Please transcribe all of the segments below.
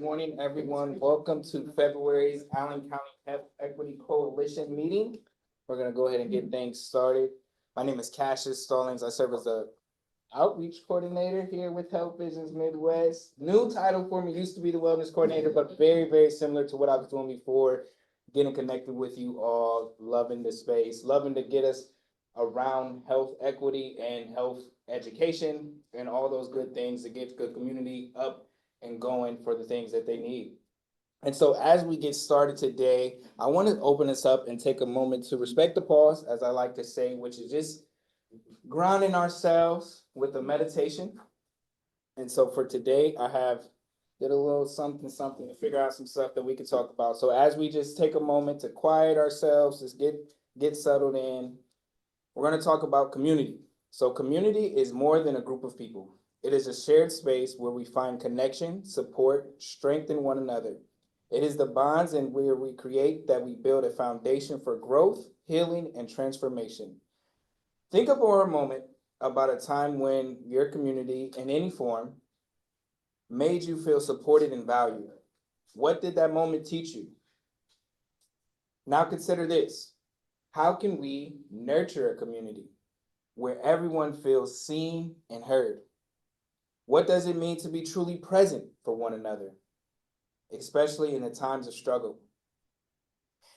Good morning, everyone. Welcome to February's Allen County Health Equity Coalition meeting. We're gonna go ahead and get things started. My name is Cassius Stallings. I serve as the outreach coordinator here with Health Visions Midwest. New title for me, used to be the wellness coordinator, but very, very similar to what I was doing before. Getting connected with you all, loving the space, loving to get us around health equity and health education and all those good things to get the community up and going for the things that they need. And so as we get started today, I want to open this up and take a moment to respect the pause, as I like to say, which is just grounding ourselves with a meditation. And so for today, I have did a little something to figure out some stuff that we can talk about. So as we just take a moment to quiet ourselves, just get settled in, we're going to talk about community. So community is more than a group of people. It is a shared space where we find connection, support, strengthen one another. It is the bonds and where we create that we build a foundation for growth, healing, and transformation. Think of for a moment about a time when your community in any form made you feel supported and valued. What did that moment teach you? Now consider this. How can we nurture a community where everyone feels seen and heard? What does it mean to be truly present for one another, especially in the times of struggle?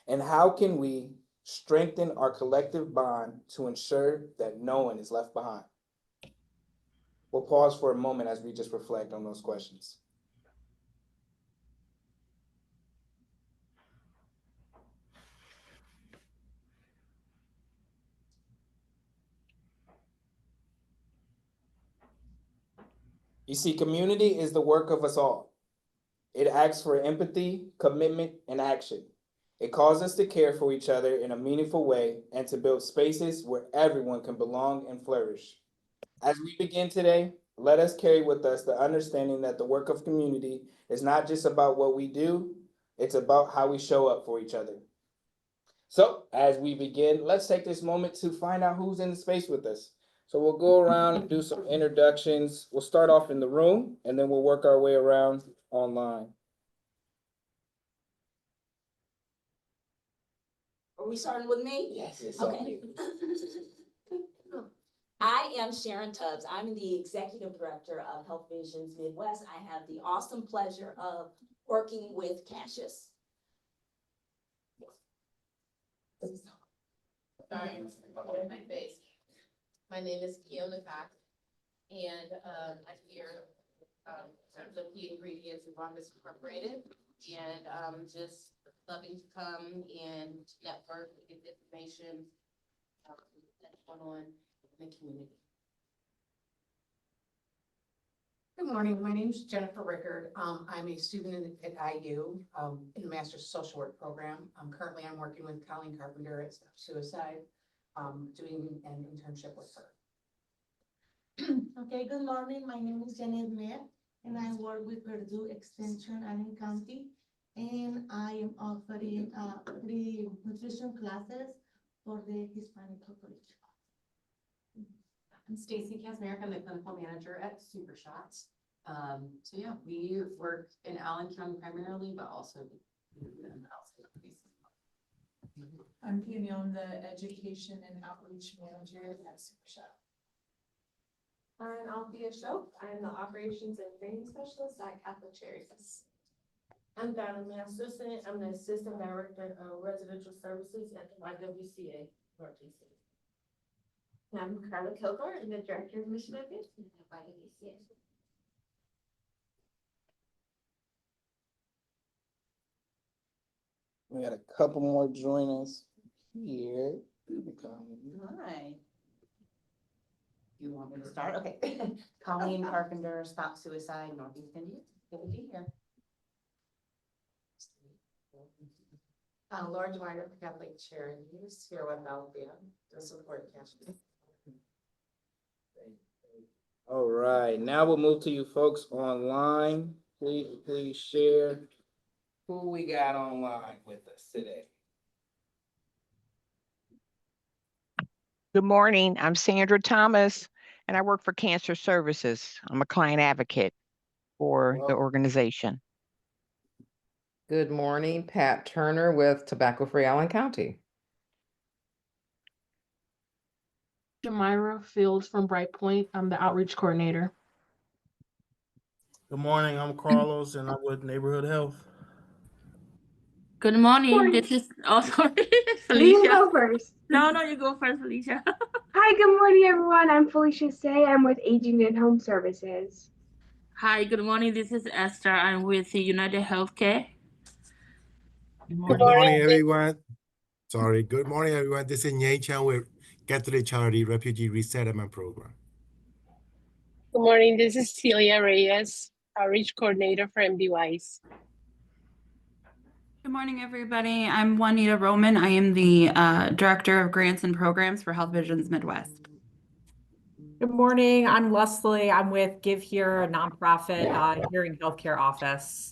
And how can we strengthen our collective bond to ensure that no one is left behind? We'll pause for a moment as we just reflect on those questions. You see, community is the work of us all. It asks for empathy, commitment, and action. It calls us to care for each other in a meaningful way and to build spaces where everyone can belong and flourish. As we begin today, let us carry with us the understanding that the work of community is not just about what we do, it's about how we show up for each other. So as we begin, let's take this moment to find out who's in the space with us. So we'll go around and do some introductions. We'll start off in the room and then we'll work our way around online. Are we starting with me? Yes, it's okay. I am Sharon Tubbs. I'm the Executive Director of Health Visions Midwest. I have the awesome pleasure of working with Cassius. Sorry, my face. My name is Fiona Cox, and I'm here in terms of key ingredients of Rockets Incorporated, and just loving to come and network, get information that's going on in the community. Good morning. My name is Jennifer Rickard. I'm a student at IU in the Master's Social Work program. Currently, I'm working with Colleen Carpenter at Stop Suicide, doing an internship with her. Okay, good morning. My name is Janet Mayer, and I work with Purdue Extension Allen County, and I am offering 3 nutrition classes for the Hispanic population. I'm Stacy Kazmarek. I'm the clinical manager at Super Shots. So yeah, we work in Allen County primarily, but also in outside places. I'm Peony. I'm the education and outreach manager at Super Shop. I'm Althea Shope. I'm the operations and training specialist at Catholic Charities. I'm Donna Assistant. I'm the assistant director of residential services at the YWCA, North DC. And I'm Carla Kilgore. I'm the director of mission advancement at YWCA. We got a couple more join us here. Hi. You want me to start? Okay. Colleen Carpenter, Stop Suicide, Northeast India. Good to be here. Laura Dwyer, Catholic Charities, here with Althea to support Cassius. All right, now we'll move to you folks online. Please share who we got online with us today. Good morning. I'm Sandra Thomas, and I work for Cancer Services. I'm a client advocate for the organization. Good morning, Pat Turner with Tobacco Free Allen County. Jamira Fields from Bright Point. I'm the outreach coordinator. Good morning, I'm Carlos and I'm with Neighborhood Health. Good morning. This is sorry, You Felicia. go first. No, you go first, Felicia. Hi, good morning, everyone. I'm Felicia Say. I'm with Aging and Home Services. Hi, good morning. This is Esther. I'm with the United Healthcare. Good Good morning, everyone. Sorry. Good morning, everyone. This is Nye Chan with Catholic Charity Refugee Resettlement Program. Good morning, this is Celia Reyes, Outreach Coordinator for MDYs. Good morning, everybody. I'm Juanita Roman. I am the Director of Grants and Programs for Health Visions Midwest. Good morning, I'm Leslie. I'm with Give Here, a nonprofit hearing healthcare office.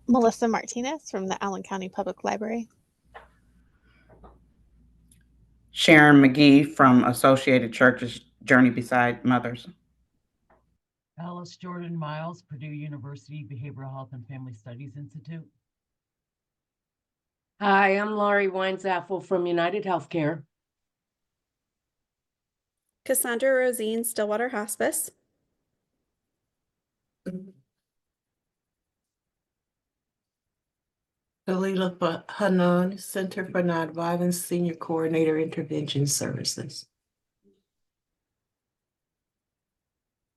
Melissa Martinez from the Allen County Public Library. Sharon McGee from Associated Churches Journey Beside Mothers. Alice Jordan Miles, Purdue University Behavioral Health and Family Studies Institute. Hi, I'm Laurie Weinsaffel from United Healthcare. Cassandra Rosine, Stillwater Hospice. Galila Hanan, Center for Nonviolence Senior Coordinator Intervention Services.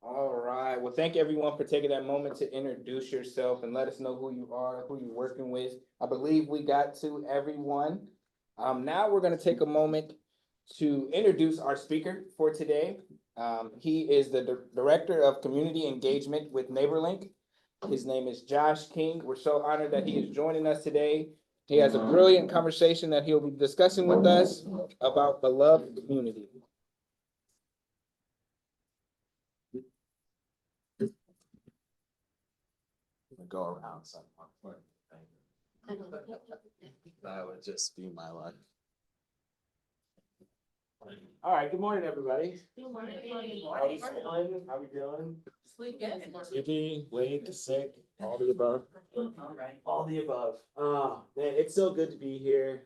All right. Well, thank everyone for taking that moment to introduce yourself and let us know who you are, who you're working with. I believe we got to everyone. Now we're going to take a moment to introduce our speaker for today. He is the Director of Community Engagement with NeighborLink. His name is Josh King. We're so honored that he is joining us today. He has a brilliant conversation that he'll be discussing with us about beloved community. Go around some. That would just be my life. All right, good morning, everybody. Good morning. How we feeling? How we doing? Sleepy, wake, sick, all the above. All the above. Man, it's so good to be here.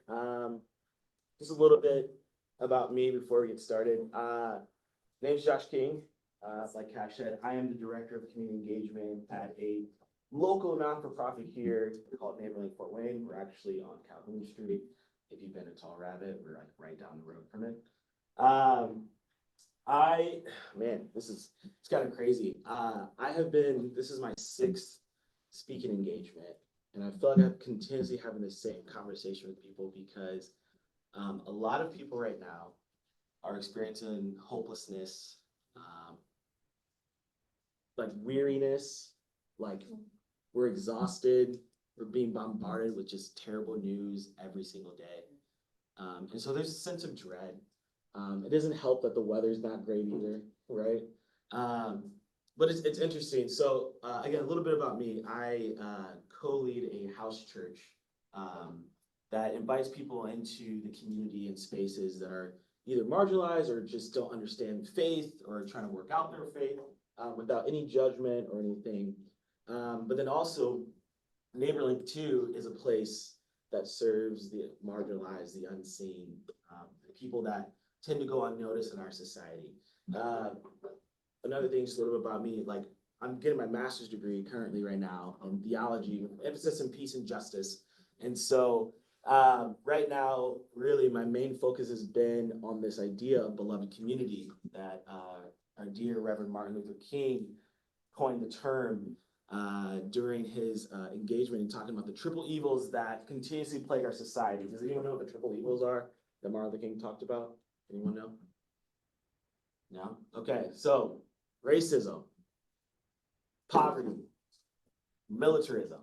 Just a little bit about me before we get started. Name's Josh King. Like Cash said, I am the Director of Community Engagement at a local non-for-profit here called NeighborLink Fort Wayne. We're actually on Calhoun Street. If you've been to Tall Rabbit, we're like right down the road from it. It's kind of crazy. This is my 6th speaking engagement, and I feel like I'm continuously having the same conversation with people because a lot of people right now are experiencing hopelessness, like weariness, like we're exhausted, we're being bombarded with just terrible news every single day. And so there's a sense of dread. It doesn't help that the weather's not great either, right? But it's interesting. So again, a little bit about me. I co-lead a house church that invites people into the community and spaces that are either marginalized or just don't understand faith or trying to work out their faith without any judgment or anything. But then also, NeighborLink too is a place that serves the marginalized, the unseen, the people that tend to go unnoticed in our society. Another thing sort of about me, like I'm getting my master's degree currently right now in theology, with emphasis in peace and justice. And so right now, really my main focus has been on this idea of beloved community that our dear Reverend Martin Luther King coined the term during his engagement in talking about the triple evils that continuously plague our society. Does anyone know what the triple evils are that Martin Luther King talked about? Anyone know? No? Okay, so racism, poverty, militarism.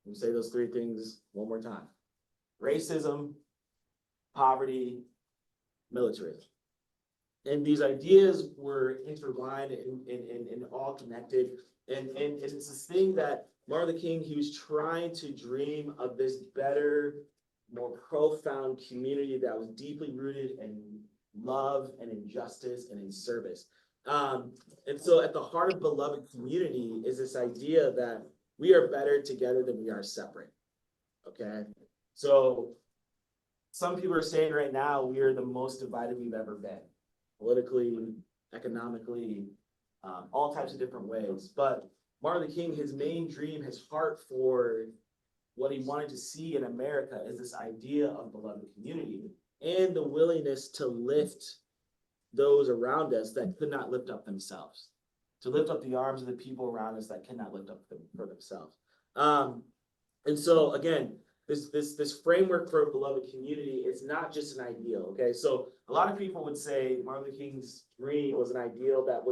Let me say those 3 things one more time. Racism, poverty, militarism. And these ideas were intertwined and all connected. And it's this thing that Martin Luther King, he was trying to dream of this better, more profound community that was deeply rooted in love and in justice and in service. And so at the heart of beloved community is this idea that we are better together than we are separate. Okay, so some people are saying right now we are the most divided we've ever been, politically, economically, all types of different ways. But Martin Luther King, his main dream, his heart for what he wanted to see in America is this idea of beloved community and the willingness to lift those around us that could not lift up themselves, to lift up the arms of the people around us that cannot lift up for themselves. And so again, this framework for a beloved community is not just an ideal. Okay, so a lot of people would say Martin Luther King's dream was an ideal that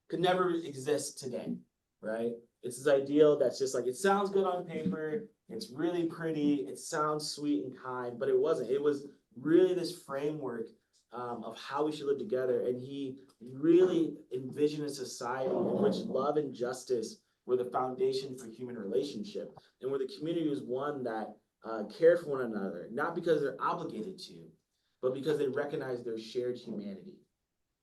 could never exist today, right? It's this ideal that's just like, it sounds good on paper, it's really pretty, it sounds sweet and kind, but it wasn't. It was really this framework of how we should live together. And he really envisioned a society in which love and justice were the foundation for human relationship, and where the community was one that cared for one another, not because they're obligated to, but because they recognize their shared humanity.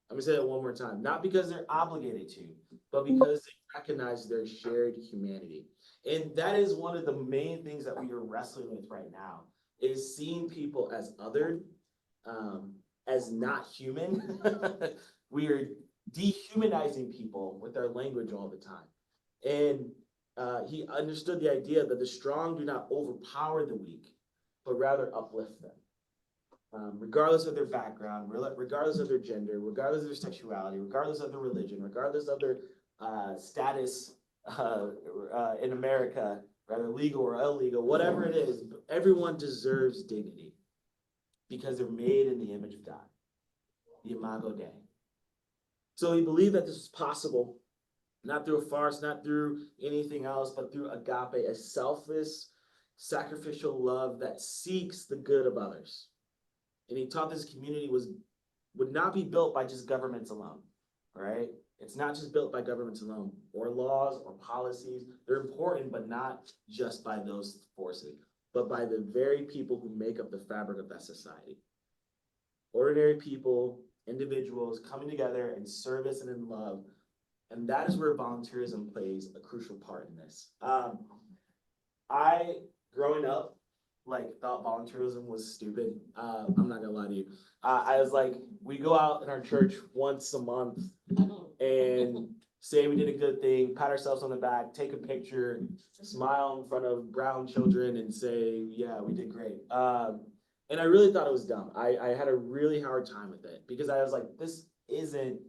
I'm gonna say that one more time. Not because they're obligated to, but because they recognize their shared humanity. And that is one of the main things that we are wrestling with right now, is seeing people as othered, as not human. We are dehumanizing people with our language all the time. And he understood the idea that the strong do not overpower the weak, but rather uplift them. Regardless of their background, regardless of their gender, regardless of their sexuality, regardless of their religion, regardless of their status in America, whether legal or illegal, whatever it is, everyone deserves dignity because they're made in the image of God, the Imago Dei. So he believed that this was possible, not through a farce, not through anything else, but through agape, a selfless, sacrificial love that seeks the good of others. And he taught this community would not be built by just governments alone, right? It's not just built by governments alone, or laws, or policies. They're important, but not just by those forces, but by the very people who make up the fabric of that society. Ordinary people, individuals coming together in service and in love. And that is where volunteerism plays a crucial part in this. I, growing up, thought volunteerism was stupid. I'm not gonna lie to you. I was like, we go out in our church once a month and say we did a good thing, pat ourselves on the back, take a picture, smile in front of brown children and say, yeah, we did great. And I really thought it was dumb. I had a really hard time with it because I was like, this isn't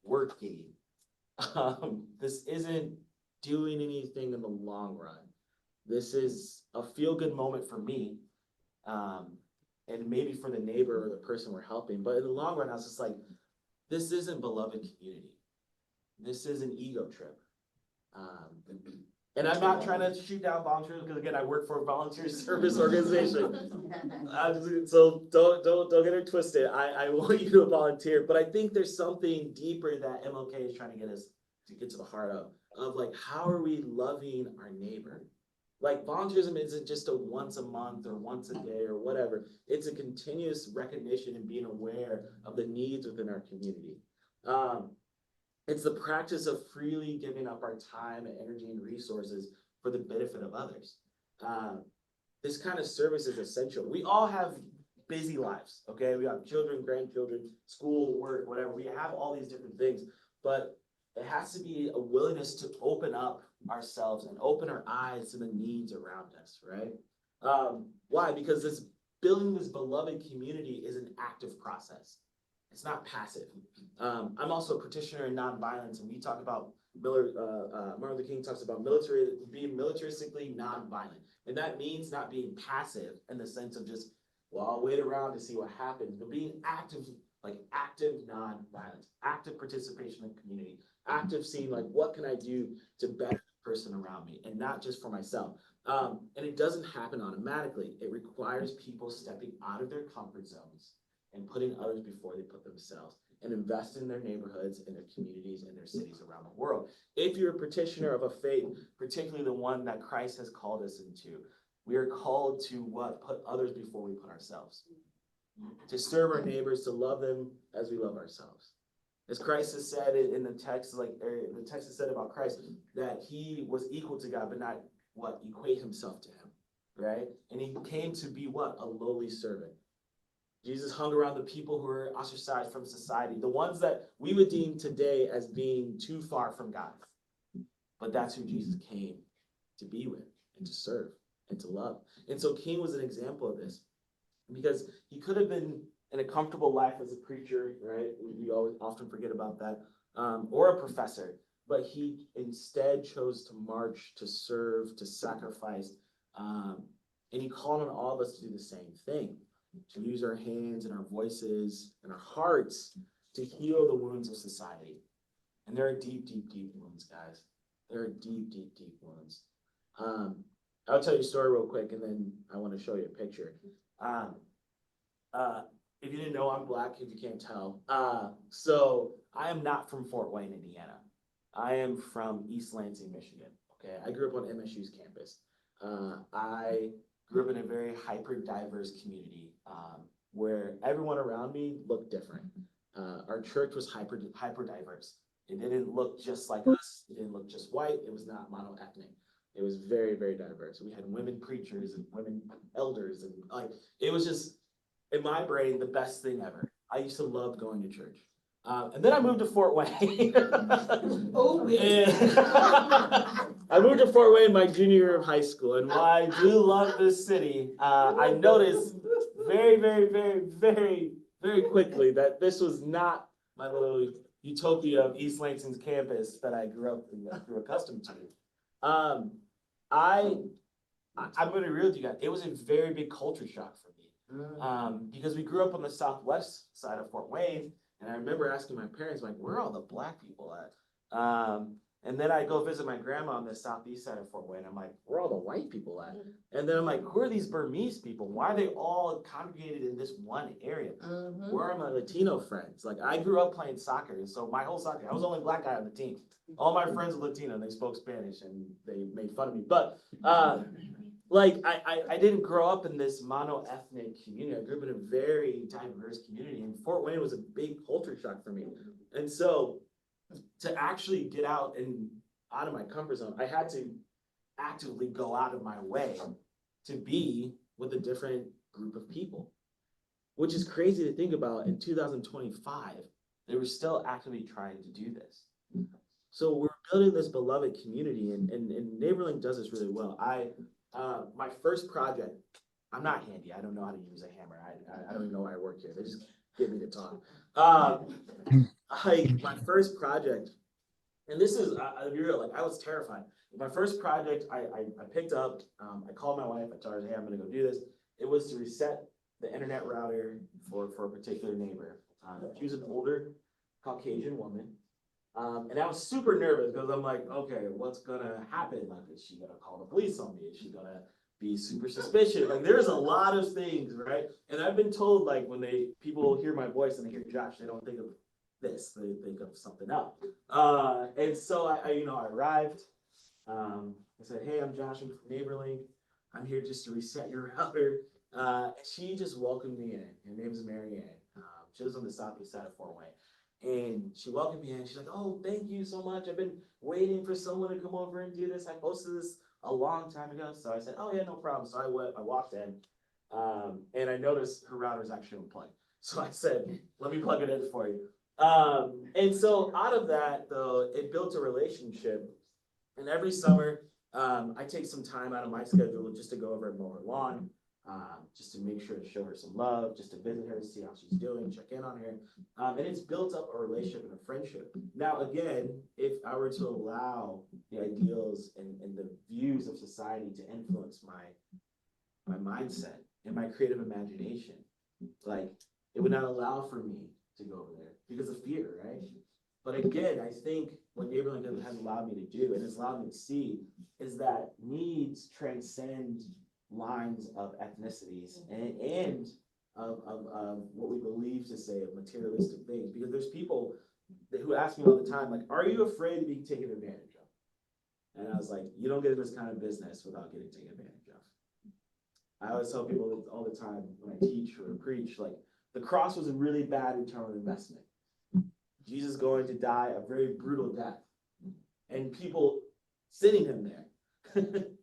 working. This isn't doing anything in the long run. This is a feel-good moment for me, and maybe for the neighbor or the person we're helping. But in the long run, I was just like, this isn't beloved community. This is an ego trip. And I'm not trying to shoot down volunteers because, again, I work for a volunteer service organization. So don't get it twisted. I want you to volunteer, but I think there's something deeper that MLK is trying to get us to get to the heart of like, how are we loving our neighbor? Like, volunteerism isn't just a once a month or once a day or whatever. It's a continuous recognition and being aware of the needs within our community. It's the practice of freely giving up our time and energy and resources for the benefit of others. This kind of service is essential. We all have busy lives, okay? We have children, grandchildren, school, work, whatever. We have all these different things, but it has to be a willingness to open up ourselves and open our eyes to the needs around us, right? Why? Because building this beloved community is an active process. It's not passive. I'm also a practitioner in nonviolence, and we talk about Martin Luther King talks about being militaristically nonviolent. And that means not being passive in the sense of just, well, I'll wait around to see what happens, but being active, like active nonviolence, active participation in community, active seeing like, what can I do to better the person around me and not just for myself. And it doesn't happen automatically. It requires people stepping out of their comfort zones and putting others before they put themselves, and invest in their neighborhoods and their communities and their cities around the world. If you're a practitioner of a faith, particularly the one that Christ has called us into, we are called to what? Put others before we put ourselves. To serve our neighbors, to love them as we love ourselves. As Christ has said in the text, the text has said about Christ, that he was equal to God, but not what? Equate himself to him, right? And he came to be what? A lowly servant. Jesus hung around the people who were ostracized from society, the ones that we would deem today as being too far from God. But that's who Jesus came to be with and to serve and to love. And so King was an example of this, because he could have been in a comfortable life as a preacher, right? We always often forget about that, or a professor, but he instead chose to march, to serve, to sacrifice, and he called on all of us to do the same thing, to use our hands and our voices and our hearts to heal the wounds of society. And there are deep, deep, deep wounds, guys. There are deep, deep, deep wounds. I'll tell you a story real quick, and then I want to show you a picture. If you didn't know, I'm Black, if you can't tell. So I am not from Fort Wayne, Indiana. I am from East Lansing, Michigan. Okay, I grew up on MSU's campus. I grew up in a very hyper-diverse community where everyone around me looked different. Our church was hyper-diverse. It didn't look just like us. It didn't look just white. It was not mono-ethnic. It was very, very diverse. We had women preachers and women elders, and it was just, in my brain, the best thing ever. I used to love going to church. And then I moved to Fort Wayne. I moved to Fort Wayne my junior year of high school, and while I do love this city, I noticed very, very, very, very, very quickly that this was not my little utopia of East Lansing's campus that I grew accustomed to. I'm going to be real with you guys. It was a very big culture shock for me, because we grew up on the southwest side of Fort Wayne, and I remember asking my parents, like, where are all the Black people at? And then I go visit my grandma on the southeast side of Fort Wayne. I'm like, where are all the white people at? And then I'm like, who are these Burmese people? Why are they all congregated in this one area? Where are my Latino friends? Like, I grew up playing soccer, and so my whole soccer, I was the only Black guy on the team. All my friends were Latino, and they spoke Spanish, and they made fun of me. But like, I didn't grow up in this mono-ethnic community. I grew up in a very diverse community, and Fort Wayne was a big culture shock for me. And so to actually get out of my comfort zone, I had to actively go out of my way to be with a different group of people, which is crazy to think about. In 2025, they were still actively trying to do this. So we're building this beloved community, and NeighborLink does this really well. My first project, I'm not handy. I don't know how to use a hammer. I don't even know why I work here. They just get me to talk. My first project, and this is, I'll be real, like, I was terrified. My first project, I picked up, I called my wife, I told her, hey, I'm gonna go do this. It was to reset the internet router for a particular neighbor. She was an older Caucasian woman. And I was super nervous because I'm like, okay, what's gonna happen? Like, is she gonna call the police on me? Is she gonna be super suspicious? Like, there's a lot of things, right? And I've been told, like, when people hear my voice and they hear Josh, they don't think of this, they think of something else. And so I arrived. I said, hey, I'm Josh, I'm from NeighborLink. I'm here just to reset your router. She just welcomed me in. Her name is Mary Ann. She lives on the southeast side of Fort Wayne. And she welcomed me in. She's like, oh, thank you so much. I've been waiting for someone to come over and do this. I posted this a long time ago. So I said, oh, yeah, no problem. So I walked in, and I noticed her router is actually unplugged. So I said, let me plug it in for you. And so out of that, though, it built a relationship. And every summer, I take some time out of my schedule just to go over and mow her lawn, just to make sure to show her some love, just to visit her, see how she's doing, check in on her. And it's built up a relationship and a friendship. Now, again, if I were to allow the ideals and the views of society to influence my mindset and my creative imagination, like, it would not allow for me to go over there because of fear, right? But again, I think what NeighborLink has allowed me to do and has allowed me to see is that needs transcend lines of ethnicities and of what we believe to say of materialistic things. Because there's people who ask me all the time, like, are you afraid of being taken advantage of? And I was like, you don't get in this kind of business without getting taken advantage of. I always tell people all the time when I teach or preach, like, the cross was a really bad return on investment. Jesus going to die a very brutal death, and people sitting him there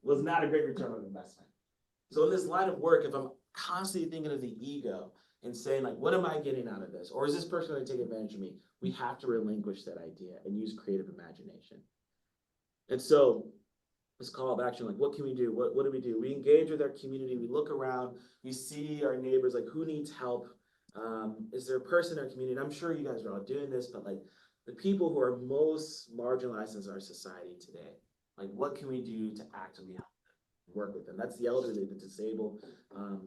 was not a great return on investment. So in this line of work, if I'm constantly thinking of the ego and saying like, what am I getting out of this? Or is this person going to take advantage of me? We have to relinquish that idea and use creative imagination. And so this call of action, like, what can we do? What do we do? We engage with our community. We look around, we see our neighbors, like who needs help? Is there a person in our community? And I'm sure you guys are all doing this, but like the people who are most marginalized in our society today, like what can we do to actively help them, work with them? That's the elderly, the disabled,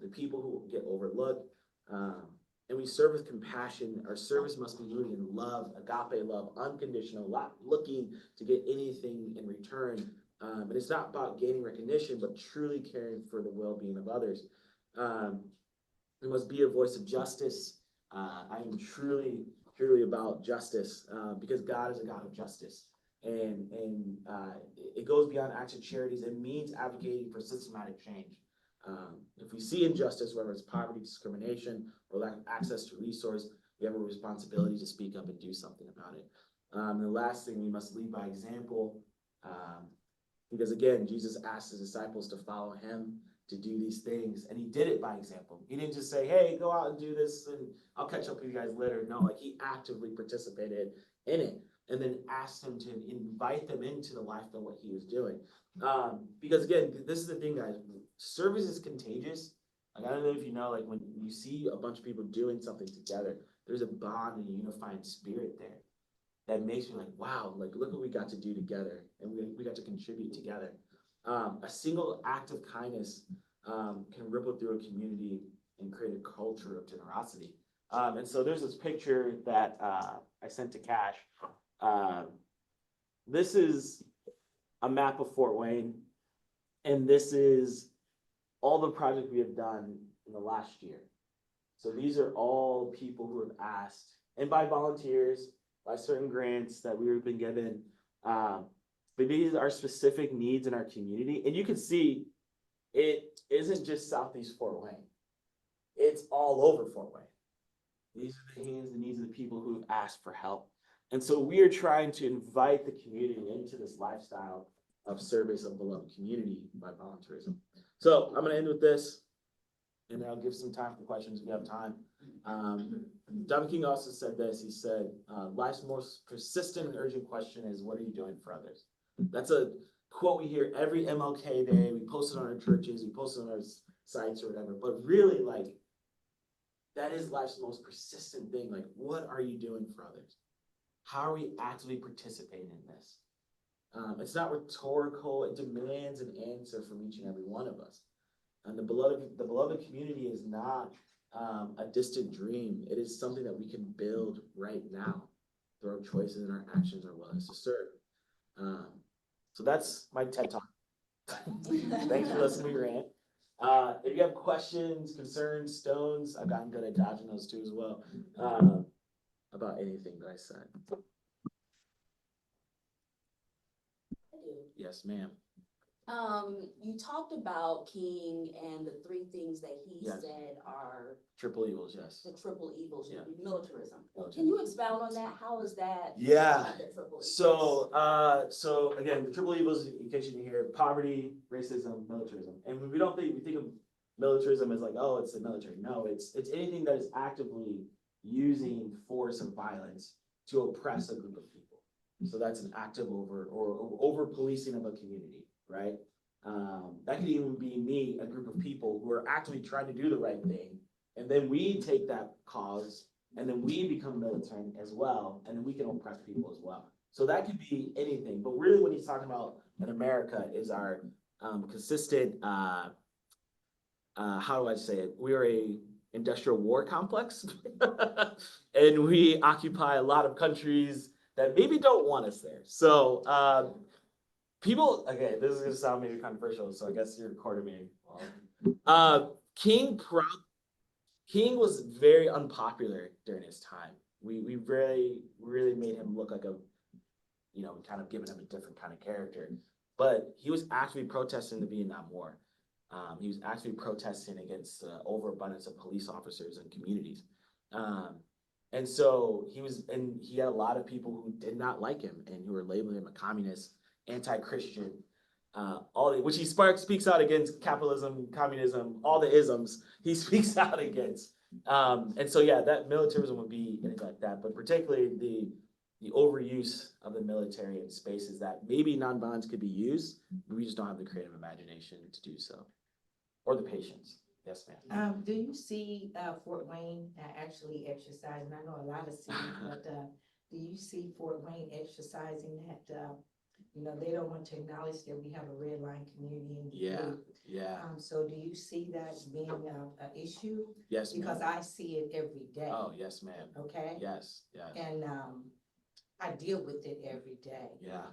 the people who get overlooked. And we serve with compassion. Our service must be rooted in love, agape love, unconditional, not looking to get anything in return. And it's not about gaining recognition, but truly caring for the well-being of others. We must be a voice of justice. I am truly about justice because God is a God of justice. And it goes beyond acts of charities. It means advocating for systematic change. If we see injustice, whether it's poverty, discrimination, or lack of access to resource, we have a responsibility to speak up and do something about it. And the last thing, we must lead by example. Because again, Jesus asked his disciples to follow him, to do these things, and he did it by example. He didn't just say, hey, go out and do this and I'll catch up with you guys later. No, like he actively participated in it and then asked them to invite them into the life of what he was doing. Because again, this is the thing, guys, service is contagious. Like, I don't know if you know, like when you see a bunch of people doing something together, there's a bond and a unifying spirit there that makes me like, wow, like look what we got to do together, and we got to contribute together. A single act of kindness can ripple through a community and create a culture of generosity. And so there's this picture that I sent to Cash. This is a map of Fort Wayne, and this is all the projects we have done in the last year. So these are all people who have asked, and by volunteers, by certain grants that we've been given. But these are specific needs in our community. And you can see it isn't just Southeast Fort Wayne. It's all over Fort Wayne. These are the needs and needs of the people who have asked for help. And so we are trying to invite the community into this lifestyle of service of beloved community by volunteerism. So I'm going to end with this, and then I'll give some time for questions if we have time. Dr. King also said this. He said, life's most persistent and urgent question is, what are you doing for others? That's a quote we hear every MLK day. We post it on our churches, we post it on our sites or whatever. But really, like, that is life's most persistent thing. Like, what are you doing for others? How are we actively participating in this? It's not rhetorical. It demands an answer from each and every one of us. And the beloved community is not a distant dream. It is something that we can build right now through our choices and our actions, our willingness to serve. So that's my TED Talk. Thanks for listening to me rant. If you have questions, concerns, stones, I've gotten good at dodging those too as well, about anything that I said. Yes, ma'am. You talked about King and the three things that he Yes. said are Triple evils, yes. the triple evils, Yeah. militarism. Militarism. Can you expound on that? How is that? Yeah. The triple evils? So again, the triple evils, in case you didn't hear, poverty, racism, militarism. And we think of militarism as like, oh, it's the military. No, it's anything that is actively using force and violence to oppress a group of people. So that's an active over policing of a community, right? That could even be me, a group of people who are actively trying to do the right thing. And then we take that cause and then we become militant as well. And then we can oppress people as well. So that could be anything. But really what he's talking about in America is our consistent, how do I say it? We are a industrial war complex. And we occupy a lot of countries that maybe don't want us there. So people, okay, this is gonna sound maybe controversial, so I guess you're recording me. King was very unpopular during his time. We really made him look like a, kind of giving him a different kind of character. But he was actually protesting the Vietnam War. He was actually protesting against the overabundance of police officers in communities. And so he had a lot of people who did not like him and who were labeling him a communist, anti-Christian, which he speaks out against capitalism, communism, all the isms he speaks out against. And so, yeah, that militarism would be anything like that, but particularly the overuse of the military in spaces that maybe nonviolence could be used, but we just don't have the creative imagination to do so, or the patience. Yes, ma'am. Do you see Fort Wayne actually exercising? I know a lot of cities, but do you see Fort Wayne exercising that? You know, they don't want to acknowledge that we have a red line community in the Yeah, group. yeah. So do you see that being an issue? Yes, Because ma'am. I see it every day. Oh, yes, ma'am. Okay. Yes, yes. And I deal with it every day. Yeah.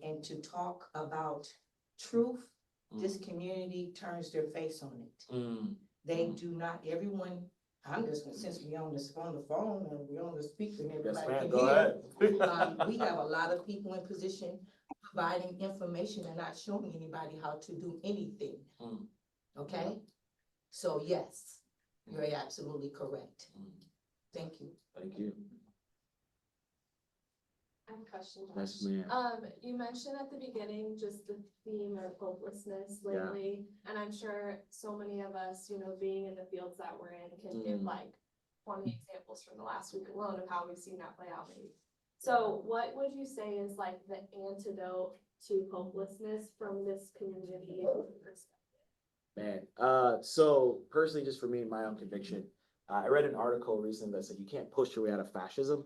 And to talk about truth, this community turns their face on it. They do not, everyone, I'm just, since we're on the phone and we're on the speaker and everybody ma'am, can go hear. ahead. We have a lot of people in position providing information and not showing anybody how to do anything. Okay? So yes, you're absolutely correct. Thank you. Thank you. I have a question, Yes, Josh. ma'am. You mentioned at the beginning just the theme of hopelessness lately, and I'm sure so many of us, you know, being in the fields that we're in, can give like 20 examples from the last week alone of how we've seen that play out maybe. So what would you say is like the antidote to hopelessness from this community perspective? Man, so personally, just for me, my own conviction, I read an article recently that said you can't push your way out of fascism.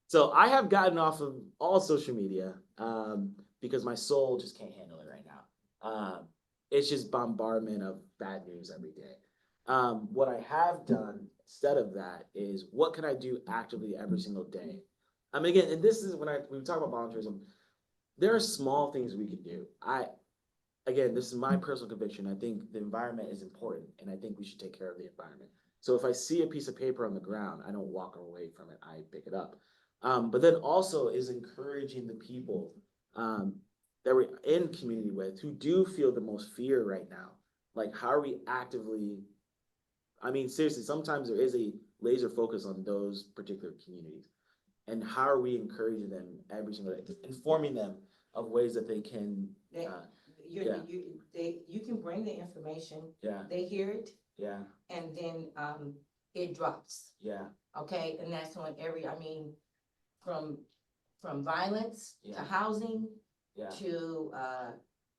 So I have gotten off of all social media because my soul just can't handle it right now. It's just bombardment of bad news every day. What I have done instead of that is what can I do actively every single day? I mean, again, and this is when we talk about volunteerism, there are small things we can do. Again, this is my personal conviction. I think the environment is important and I think we should take care of the environment. So if I see a piece of paper on the ground, I don't walk away from it, I pick it up. But then also is encouraging the people that we're in community with who do feel the most fear right now. Like, how are we actively, I mean, seriously, sometimes there is a laser focus on those particular communities. And how are we encouraging them every single day, informing them of ways that they can, You can bring the information. Yeah. They hear it. Yeah. And then it drops. Yeah. Okay, and that's on I mean, from violence to housing to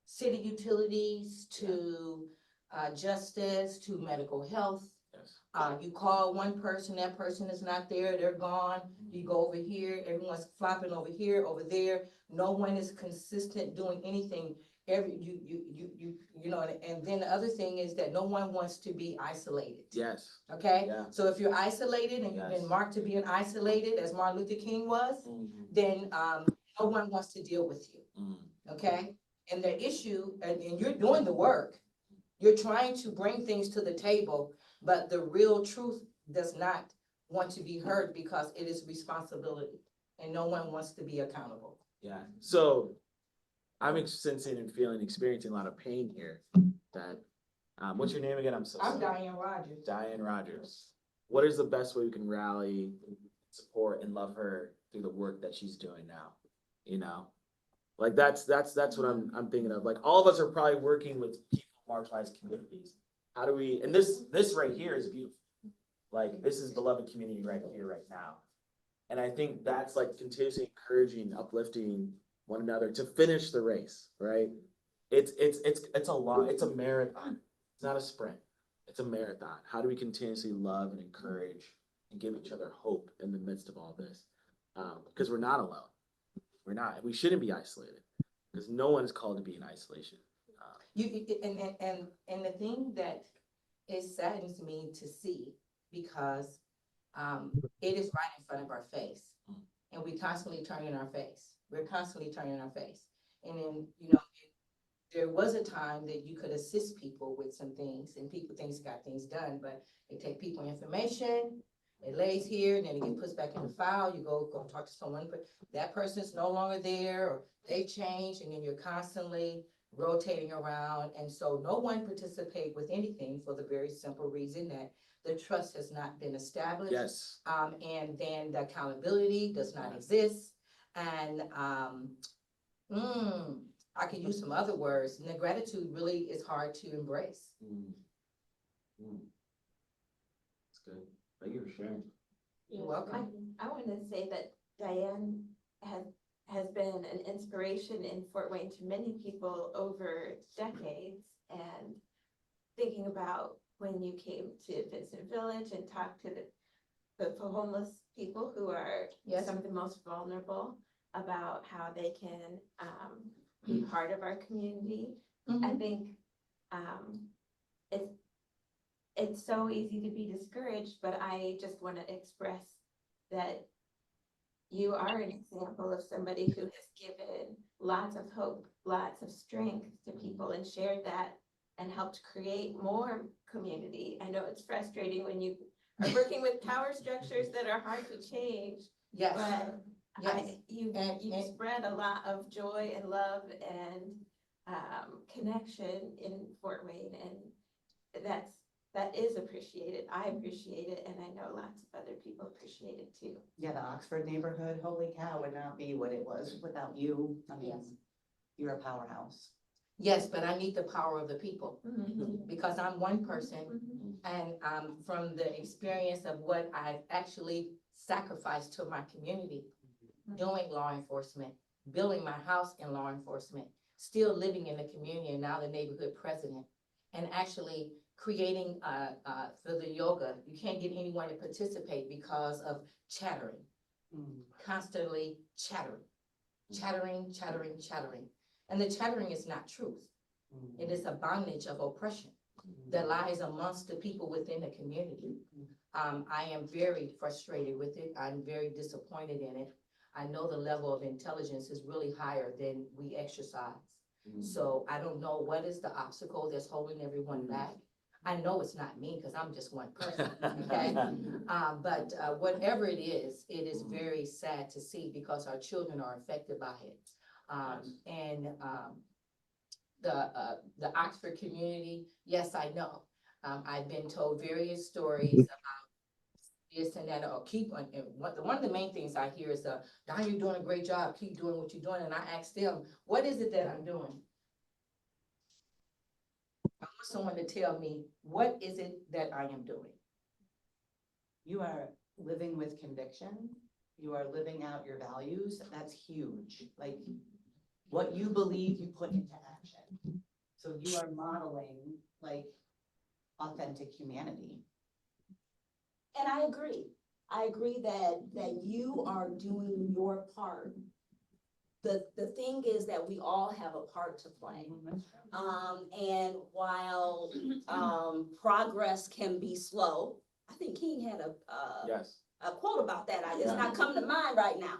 city utilities to justice to medical health. You call one person, that person is not there, they're gone. You go over here, everyone's flopping over here, over there. No one is consistent doing anything. You know, and then the other thing is that no one wants to be isolated. Yes. Okay? Yeah. So if you're isolated and you've been marked to being isolated, as Martin Luther King was, then no one wants to deal with you. Okay? And the issue, and you're doing the work, you're trying to bring things to the table, but the real truth does not want to be heard because it is responsibility and no one wants to be accountable. Yeah. So I'm sensing and experiencing a lot of pain here. That, what's your name again? I'm sorry. Diane Rogers. Diane Rogers. What is the best way we can rally, support, and love her through the work that she's doing now? You know, like that's what I'm thinking of. Like all of us are probably working with people in marginalized communities. How do we? And this right here is beautiful. Like this is beloved community right here, right now. And I think that's like continuously encouraging, uplifting one another to finish the race, right? It's a marathon. It's not a sprint. It's a marathon. How do we continuously love and encourage and give each other hope in the midst of all this? Because we're not alone. We're not. We shouldn't be isolated because no one is called to be in isolation. And the thing that it saddens me to see because it is right in front of our face, and we constantly turning our face. We're constantly turning our face, and then there was a time that you could assist people with some things, and people got things done, but they take people information. It lays here, and then it gets pushed back in the file. You go talk to someone, but that person's no longer there, or they change, and then you're constantly rotating around, and so no one participate with anything for the very simple reason that the trust has not been established. Yes. And then the accountability does not exist. And, I could use some other words, and the gratitude really is hard to embrace. That's good. Thank you for sharing. You're welcome. I want to say that Diane has been an inspiration in Fort Wayne to many people over decades. And thinking about when you came to Vincent Village and talked to the homeless people who are some of the most vulnerable about how they can be part of our community. I think it's so easy to be discouraged, but I just want to express that you are an example of somebody who has given lots of hope, lots of strength to people and shared that and helped create more community. I know it's frustrating when you are working with power structures that are hard to change. Yes. But Yes. You spread a lot of joy and love and connection in Fort Wayne, and that is appreciated. I appreciate it, and I know lots of other people appreciate it too. Yeah, the Oxford neighborhood, holy cow, would not be what it was without you. I mean, you're a powerhouse. Yes, but I need the power of the people because I'm one person, and from the experience of what I've actually sacrificed to my community, doing law enforcement, building my house in law enforcement, still living in the community, and now the neighborhood president, and actually creating for the yoga. You can't get anyone to participate because of chattering, constantly chattering. And the chattering is not truth. It is a bondage of oppression that lies amongst the people within the community. I am very frustrated with it. I'm very disappointed in it. I know the level of intelligence is really higher than we exercise. So I don't know what is the obstacle that's holding everyone back. I know it's not me because I'm just one person, okay? But whatever it is very sad to see because our children are affected by it. The Oxford community, yes, I know. I've been told various stories about this and that, or keep on. And one of the main things I hear is, Don, you're doing a great job. Keep doing what you're doing. And I ask them, what is it that I'm doing? I want someone to tell me, what is it that I am doing? You are living with conviction. You are living out your values. That's huge. Like what you believe, you put into action. So you are modeling like authentic humanity. And I agree. I agree that you are doing your part. The thing is that we all have a part to play. And while progress can be slow, I think King had a quote about that. It's not coming to mind right now.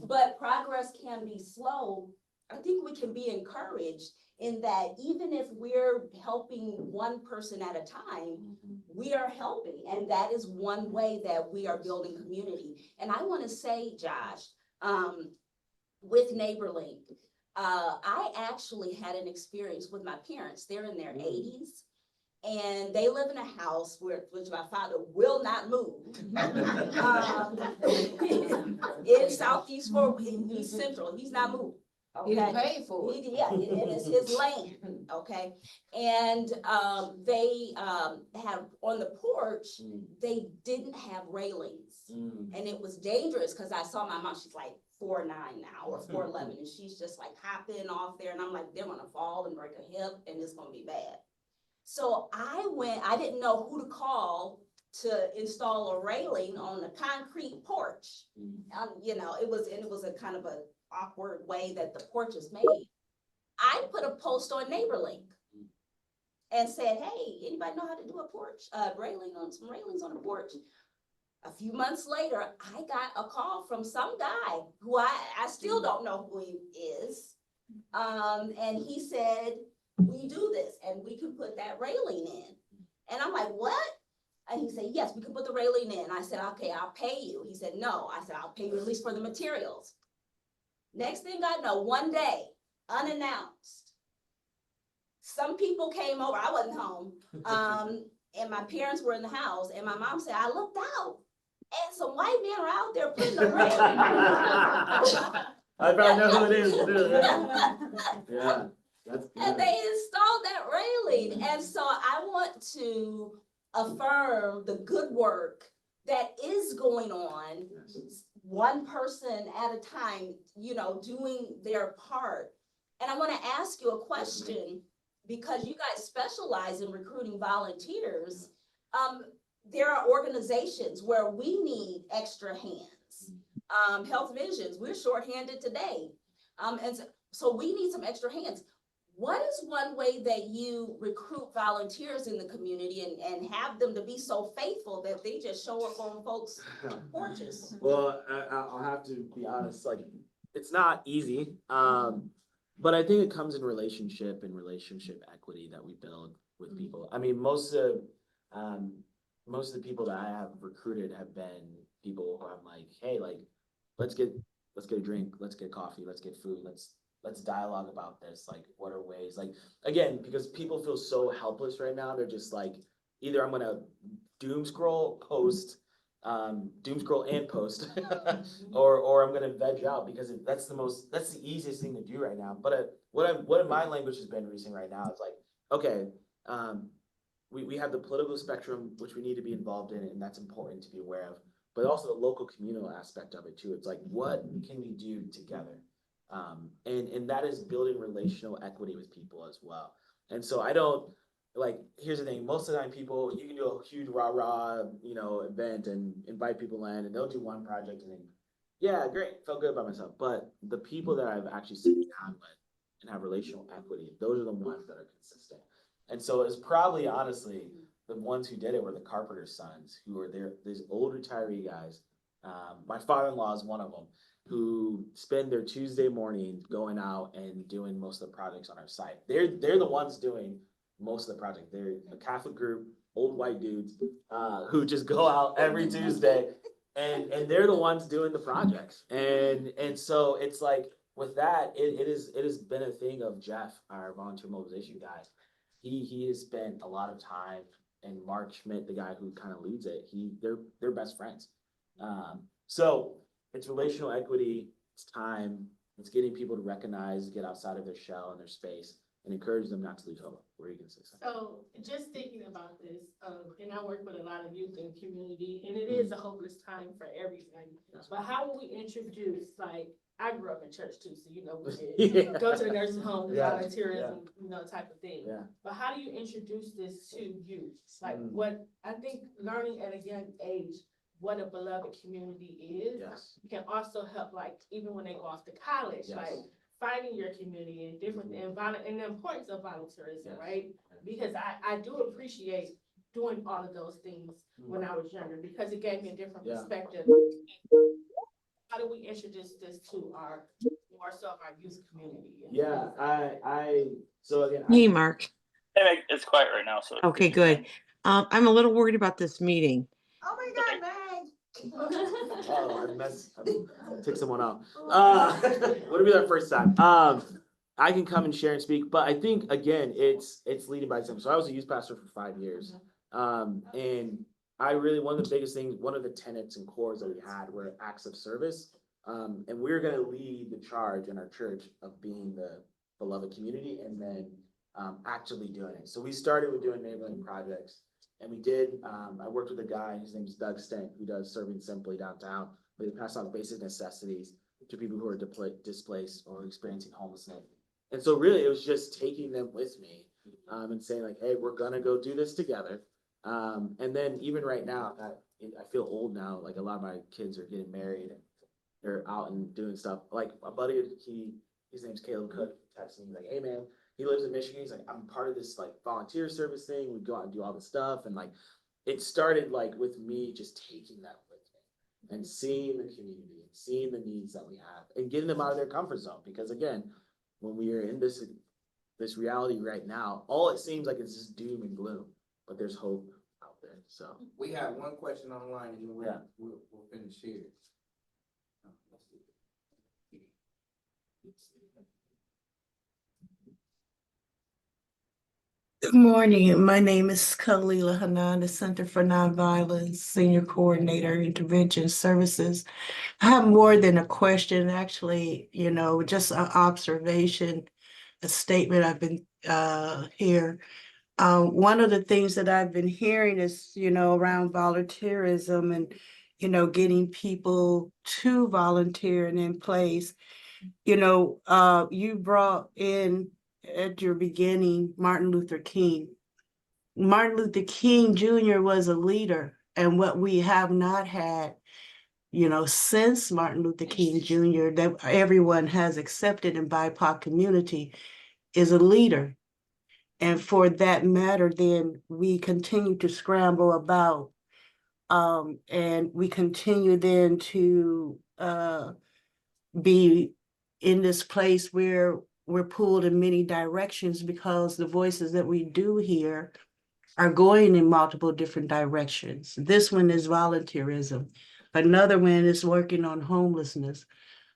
But progress can be slow. I think we can be encouraged in that even if we're helping one person at a time, we are helping. And that is one way that we are building community. And I want to say, Josh, with NeighborLink, I actually had an experience with my parents. They're in their 80s. And they live in a house which my father will not move. In Southeast Fort Wayne, East Central, he's not moving. Okay. He's paid for it. Yeah, and it's his land, okay? And they have, on the porch, they didn't have railings. And it was dangerous because I saw my mom, she's like 4'9" now or 4'11", and she's just like hopping off there. And I'm like, they're gonna fall and break a hip and it's gonna be bad. So I didn't know who to call to install a railing on the concrete porch. You know, it was a kind of a awkward way that the porch is made. I put a post on NeighborLink and said, hey, anybody know how to do a porch, some railings on a porch? A few months later, I got a call from some guy who I still don't know who he is. And he said, we do this and we can put that railing in. And I'm like, what? And he said, yes, we can put the railing in. I said, okay, I'll pay you. He said, no. I said, I'll pay you at least for the materials. Next thing I know, one day, unannounced, some people came over, I wasn't home, and my parents were in the house, and my mom said, I looked out, and some white men are out there putting a railing. I probably know who it is too. Yeah, that's good. And they installed that railing, and so I want to affirm the good work that is going on, one person at a time, you know, doing their part. And I want to ask you a question, because you guys specialize in recruiting volunteers. There are organizations where we need extra hands. Health Visions, we're shorthanded today. And so we need some extra hands. What is one way that you recruit volunteers in the community and have them to be so faithful that they just show up on folks' porches? Well, I'll have to be honest, like, it's not easy. But I think it comes in relationship and relationship equity that we build with people. I mean, most of the people that I have recruited have been people who I'm like, hey, like, let's get a drink, let's get coffee, let's get food, let's dialogue about this. Like, what are ways, like, again, because people feel so helpless right now. They're just like, either I'm gonna doom scroll and post, or I'm gonna veg out, because that's the easiest thing to do right now. But what my language has been recently right now is like, okay, we have the political spectrum, which we need to be involved in, and that's important to be aware of, but also the local communal aspect of it too. It's like, what can we do together? And that is building relational equity with people as well. And so I don't, like, here's the thing, most of the time people, you can do a huge rah-rah, you know, event and invite people in, and they'll do one project and then, yeah, great, felt good about myself. But the people that I've actually sat down with and have relational equity, those are the ones that are consistent. And so it's probably, honestly, the ones who did it were the carpenter's sons, who were there, these old retiree guys. My father-in-law is one of them, who spend their Tuesday morning going out and doing most of the projects on our site. They're the ones doing most of the project. They're a Catholic group, old white dudes, who just go out every Tuesday, and they're the ones doing the projects. And so it's like, with that, it has been a thing of Jeff, our volunteer mobilization guy. He has spent a lot of time, and Mark Schmidt, the guy who kind of leads it, they're best friends. So it's relational equity, it's time, it's getting people to recognize, get outside of their shell and their space, and encourage them not to lose hope. Where you can say something. So just thinking about this, and I work with a lot of youth and community, and it is a hopeless time for everybody. But how will we introduce, like, I grew up in church too, so you know, we did go to the nursing home, volunteerism, you know, type of thing. But how do you introduce this to youth? Like, what I think learning at a young age what a beloved community is can also help, like, even when they go off to college, like finding your community and different and the importance of volunteerism, right? Because I do appreciate doing all of those things when I was younger, because it gave me a different perspective. How do we introduce this to our more so of our youth community? Yeah, so again. Hey, Mark. Hey, it's quiet right now, so. Okay, good. I'm a little worried about this meeting. Oh my God, Meg. Oh, I took someone out. Would be their first time. I can come and share and speak, but I think, again, it's leading by example. So I was a youth pastor for 5 years. And I really, one of the biggest things, one of the tenets and cores that we had were acts of service. And we were going to lead the charge in our church of being the beloved community, and then actually doing it. So we started with doing NeighborLink projects, and we did, I worked with a guy, his name is Doug Stent, who does Serving Simply downtown, where they pass on basic necessities to people who are displaced or experiencing homelessness. And so really it was just taking them with me and saying, like, hey, we're gonna go do this together. And then even right now, I feel old now, like a lot of my kids are getting married and they're out and doing stuff. Like my buddy, his name's Caleb Cook, texted me like, hey man, he lives in Michigan. He's like, I'm part of this like volunteer service thing. We go out and do all this stuff. And like, it started like with me just taking that with me and seeing the community and seeing the needs that we have and getting them out of their comfort zone. Because again, when we are in this reality right now, all it seems like is just doom and gloom, but there's hope out there. So we have one question online, and then we'll finish here. morning. My name is Khalila Hanan, the Center for Nonviolence Senior Coordinator, Intervention Services. I have more than a question, actually, just an observation, a statement I've been here. One of the things that I've been hearing is, around volunteerism and, getting people to volunteer and in place. You brought in at your beginning Martin Luther King. Martin Luther King Jr. was a leader, and what we have not had, since Martin Luther King Jr., that everyone has accepted in BIPOC community, is a leader. And for that matter, then we continue to scramble about, and we continue then to be in this place where we're pulled in many directions because the voices that we do hear are going in multiple different directions. This one is volunteerism. Another one is working on homelessness.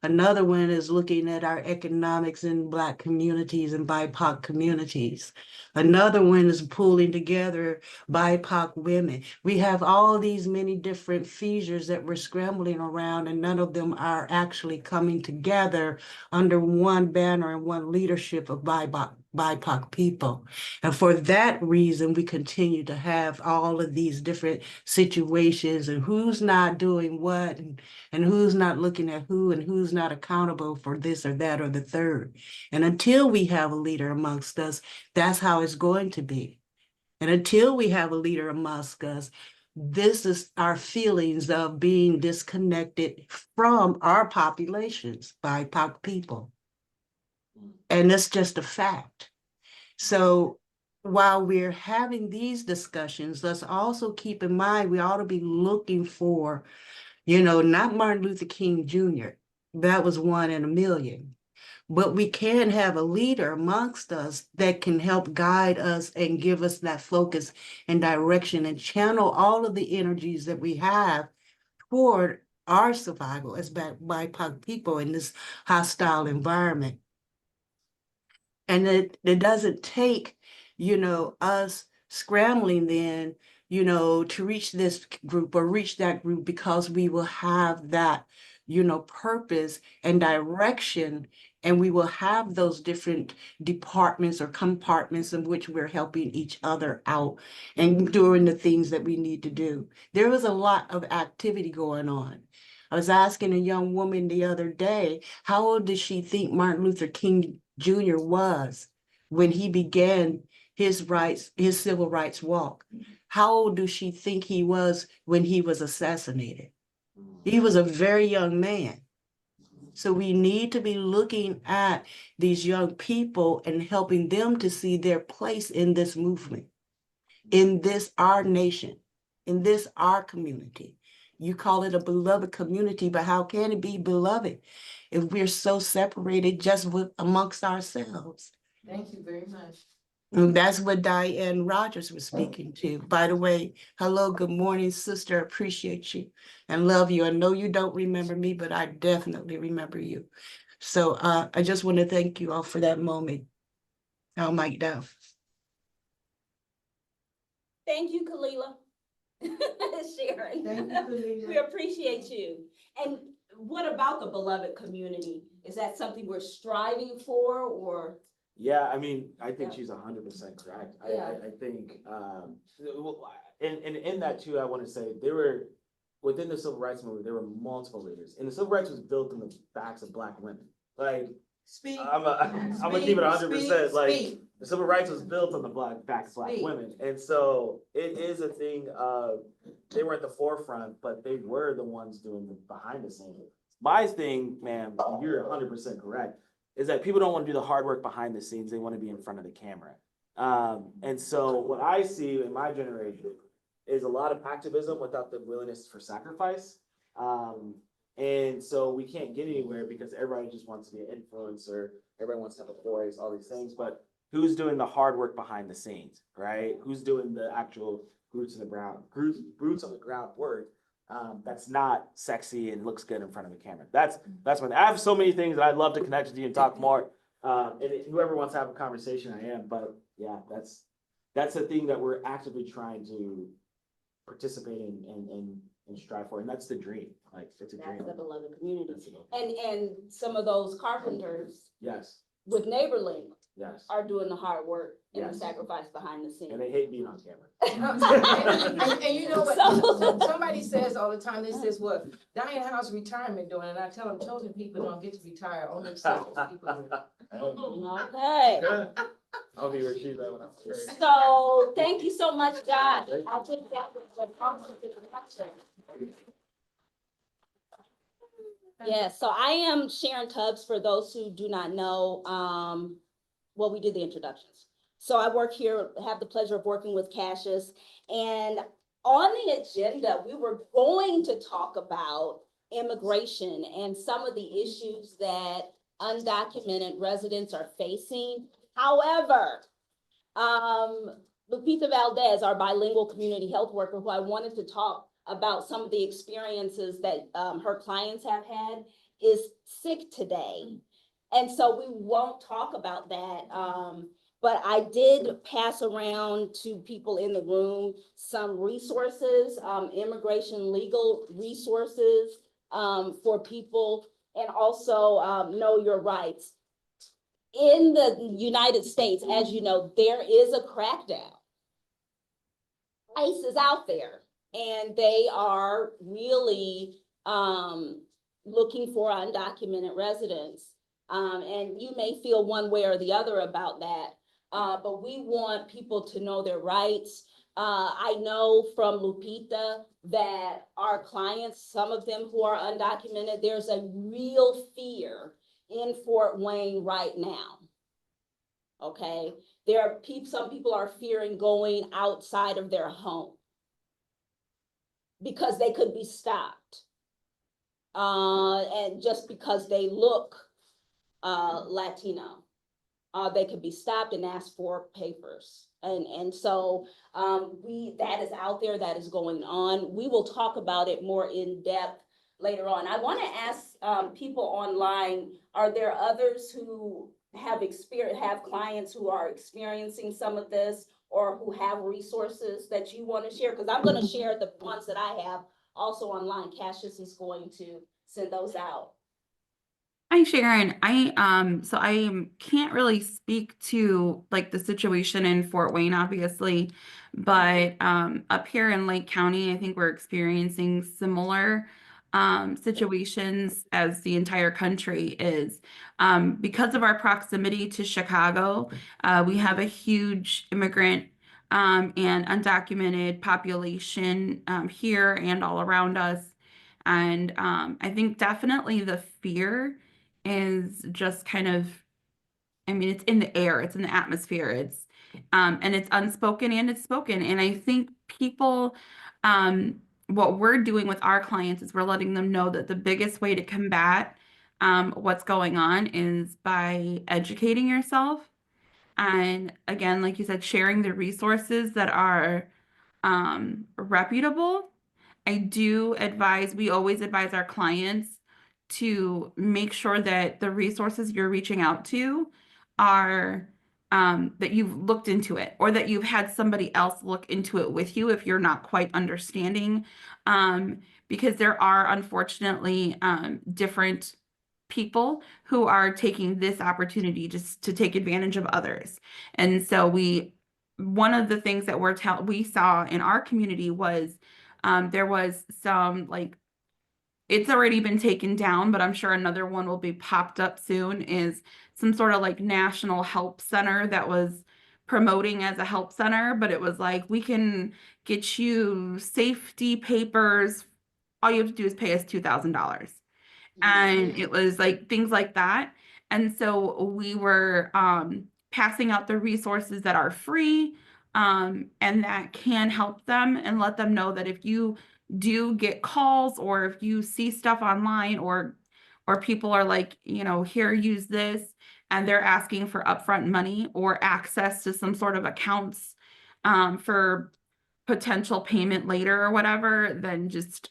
Another one is looking at our economics in Black communities and BIPOC communities. Another one is pulling together BIPOC women. We have all these many different features that we're scrambling around, and none of them are actually coming together under one banner and one leadership of BIPOC people. And for that reason, we continue to have all of these different situations and who's not doing what and who's not looking at who and who's not accountable for this or that or the third. And until we have a leader amongst us, that's how it's going to be. And until we have a leader amongst us, this is our feelings of being disconnected from our populations, BIPOC people. And that's just a fact. So while we're having these discussions, let's also keep in mind we ought to be looking for, not Martin Luther King Jr. That was 1 in a million. But we can have a leader amongst us that can help guide us and give us that focus and direction and channel all of the energies that we have toward our survival as BIPOC people in this hostile environment. And it doesn't take, us scrambling then, to reach this group or reach that group, because we will have that, purpose and direction, and we will have those different departments or compartments in which we're helping each other out and doing the things that we need to do. There was a lot of activity going on. I was asking a young woman the other day, how old does she think Martin Luther King Jr. was when he began his civil rights walk? How old does she think he was when he was assassinated? He was a very young man. So we need to be looking at these young people and helping them to see their place in this movement, in this, our nation, in this, our community. You call it a beloved community, but how can it be beloved if we're so separated just amongst ourselves? Thank you very much. And that's what Diane Rogers was speaking to. By the way, hello, good morning, sister. Appreciate you and love you. I know you don't remember me, but I definitely remember you. So I just want to thank you all for that moment. I'll mic down. Thank you, Kalila. Sharon. Thank you, Kalila. We appreciate you. And what about the beloved community? Is that something we're striving for, or? Yeah, I mean, I think she's 100% correct. Yeah. I think, in that too, I want to say within the civil rights movement, there were multiple leaders, and the civil rights was built on the backs of Black women. Like, I'm gonna keep it 100%. Like, the civil rights was built on the backs of Black women, and so it is a thing of they were at the forefront, but they were the ones doing the behind the scenes. My thing, man, you're 100% correct, is that people don't want to do the hard work behind the scenes. They want to be in front of the camera. And so what I see in my generation is a lot of activism without the willingness for sacrifice. And so we can't get anywhere because everybody just wants to be an influencer. Everybody wants to have a voice, all these things. But who's doing the hard work behind the scenes, right? Who's doing the actual boots on the ground work? That's not sexy and looks good in front of the camera. That's when I have so many things that I'd love to connect with you and talk more. And whoever wants to have a conversation, I am. But yeah, that's that's the thing that we're actively trying to participate in and strive for, and that's the dream, like, it's a dream. That's the beloved community. That's the- And some of those carpenters Yes, with NeighborLink yes, are doing the hard work and the Yes. sacrifice behind the scenes. and they hate being on camera. And you know what, So- somebody says all the time, they says, what, Diane, how's retirement doing? And I tell them, chosen people don't get to retire, only select people. Okay, I'll be recused that when I'm scared. so thank you so much, Josh. I think that was the concept of the lecture. Yeah, so I am Sharon Tubbs, for those who do not know. Well, we did the introductions. So I work here, have the pleasure of working with Cassius. And on the agenda, we were going to talk about immigration and some of the issues that undocumented residents are facing. However, Lupita Valdez, our bilingual community health worker, who I wanted to talk about some of the experiences that her clients have had, is sick today. And so we won't talk about that. But I did pass around to people in the room some resources, immigration legal resources for people, and also know your rights. In the United States, as you know, there is a crackdown. ICE is out there, and they are really looking for undocumented residents. And you may feel one way or the other about that, but we want people to know their rights. I know from Lupita that our clients, some of them who are undocumented, there's a real fear in Fort Wayne right now. Okay, there are some people are fearing going outside of their home because they could be stopped. And just because they look Latino, they could be stopped and asked for papers. And so that is out there, that is going on. We will talk about it more in depth later on. I want to ask people online, are there others who have clients who are experiencing some of this, or who have resources that you want to share? Because I'm going to share the ones that I have also online. Cassius is going to send those out. Hi, Sharon. So I can't really speak to like the situation in Fort Wayne, obviously, but up here in Lake County, I think we're experiencing similar situations as the entire country is. Because of our proximity to Chicago, we have a huge immigrant and undocumented population here and all around us. And I think definitely the fear is just kind of, I mean, it's in the air, it's in the atmosphere, it's and it's unspoken and it's spoken. And I think people, what we're doing with our clients is we're letting them know that the biggest way to combat what's going on is by educating yourself. And again, like you said, sharing the resources that are reputable. We always advise our clients to make sure that the resources you're reaching out to are that you've looked into it, or that you've had somebody else look into it with you if you're not quite understanding, because there are unfortunately different people who are taking this opportunity just to take advantage of others. And so one of the things that we saw in our community was there was some, like, it's already been taken down, but I'm sure another one will be popped up soon, is some sort of like national help center that was promoting as a help center, but it was like, we can get you safety papers. All you have to do is pay us $2,000. And it was like things like that. And so we were passing out the resources that are free and that can help them, and let them know that if you do get calls, or if you see stuff online, or people are like, here, use this, and they're asking for upfront money or access to some sort of accounts for potential payment later or whatever, then just,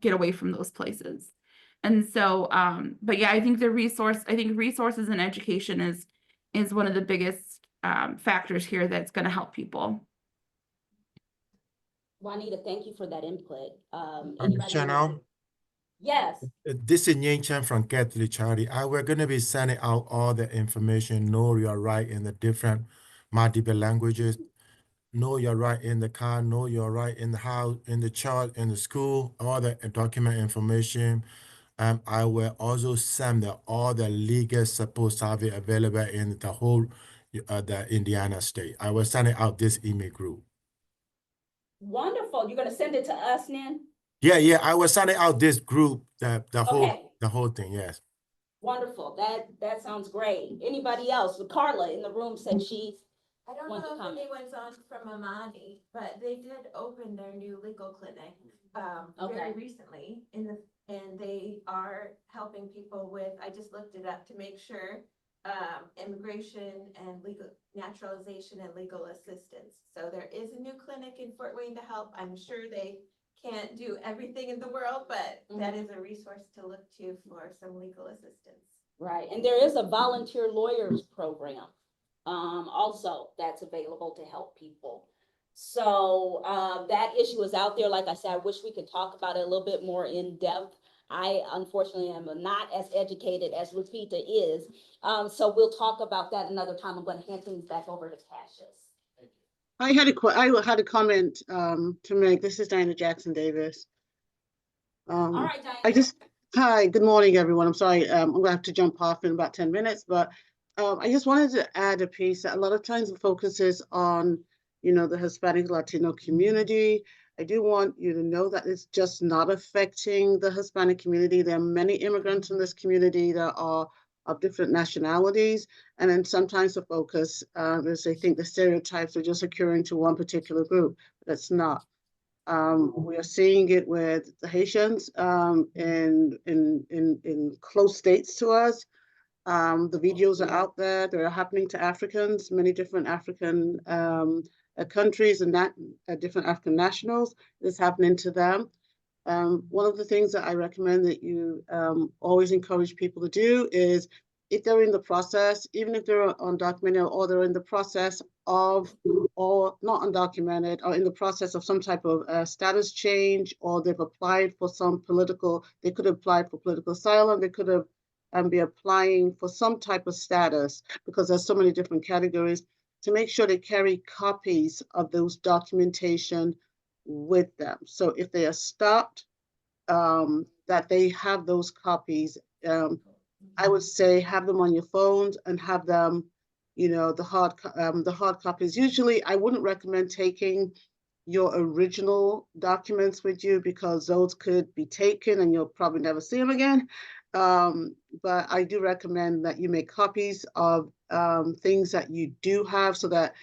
get away from those places. And so, but yeah, I think resources and education is one of the biggest factors here that's going to help people. Juanita, thank you for that input. Chanel, Yes. this is Yen Chen from Catholic Charity. We're going to be sending out all the information. Know your right in the different multiple languages. Know your right in the car. Know your right in the house, in the church, in the school. All the document information. I will also send all the legal support service available in the whole the Indiana state. I will send it out this email group. Wonderful. You're gonna send it to us, Nan? Yeah, I will send it out this group, the Okay. whole thing, yes. Wonderful. That sounds great. Anybody else? Carla in the room said she's. I don't know if anyone's on from Amani, but they did open their new legal clinic very recently and they are helping people with, I just looked it up to make sure, immigration and legal naturalization and legal assistance. So there is a new clinic in Fort Wayne to help. I'm sure they can't do everything in the world, but that is a resource to look to for some legal assistance. Right, and there is a volunteer lawyers program also that's available to help people. So that issue is out there. Like I said, I wish we could talk about it a little bit more in depth. I unfortunately am not as educated as Rafita is. So we'll talk about that another time. I'm going to hand things back over to Cassius. I had a comment to make. This is Diana Jackson Davis. All right, Diana. Hi, good morning, everyone. I'm sorry, I'm gonna have to jump off in about 10 minutes, but I just wanted to add a piece that a lot of times the focus is on, the Hispanic Latino community. I do want you to know that it's just not affecting the Hispanic community. There are many immigrants in this community that are of different nationalities. And then sometimes the focus is they think the stereotypes are just occurring to one particular group, but it's not. We are seeing it with the Haitians in close states to us. The videos are out there. They're happening to Africans, many different African countries and different African nationals. It's happening to them. One of the things that I recommend that you always encourage people to do is, if they're in the process, even if they're undocumented or they're in the process of, or not undocumented, or in the process of some type of status change, or they've applied for they could have applied for political asylum, they could have be applying for some type of status, because there's so many different categories, to make sure they carry copies of those documentation with them. So if they are stopped, that they have those copies. I would say have them on your phones and have them, the hard copies. Usually I wouldn't recommend taking your original documents with you, because those could be taken and you'll probably never see them again. But I do recommend that you make copies of things that you do have, so that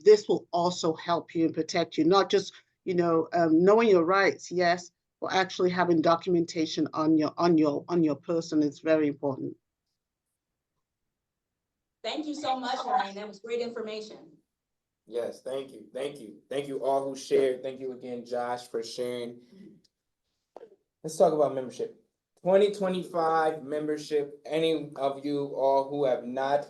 this will also help you and protect you, not just, knowing your rights, yes, or actually having documentation on your person is very important. Thank you so much, Ryan. That was great information. Yes, thank you. Thank you all who shared. Thank you again, Josh, for sharing. Let's talk about membership. 2025 membership. Any of you all who have not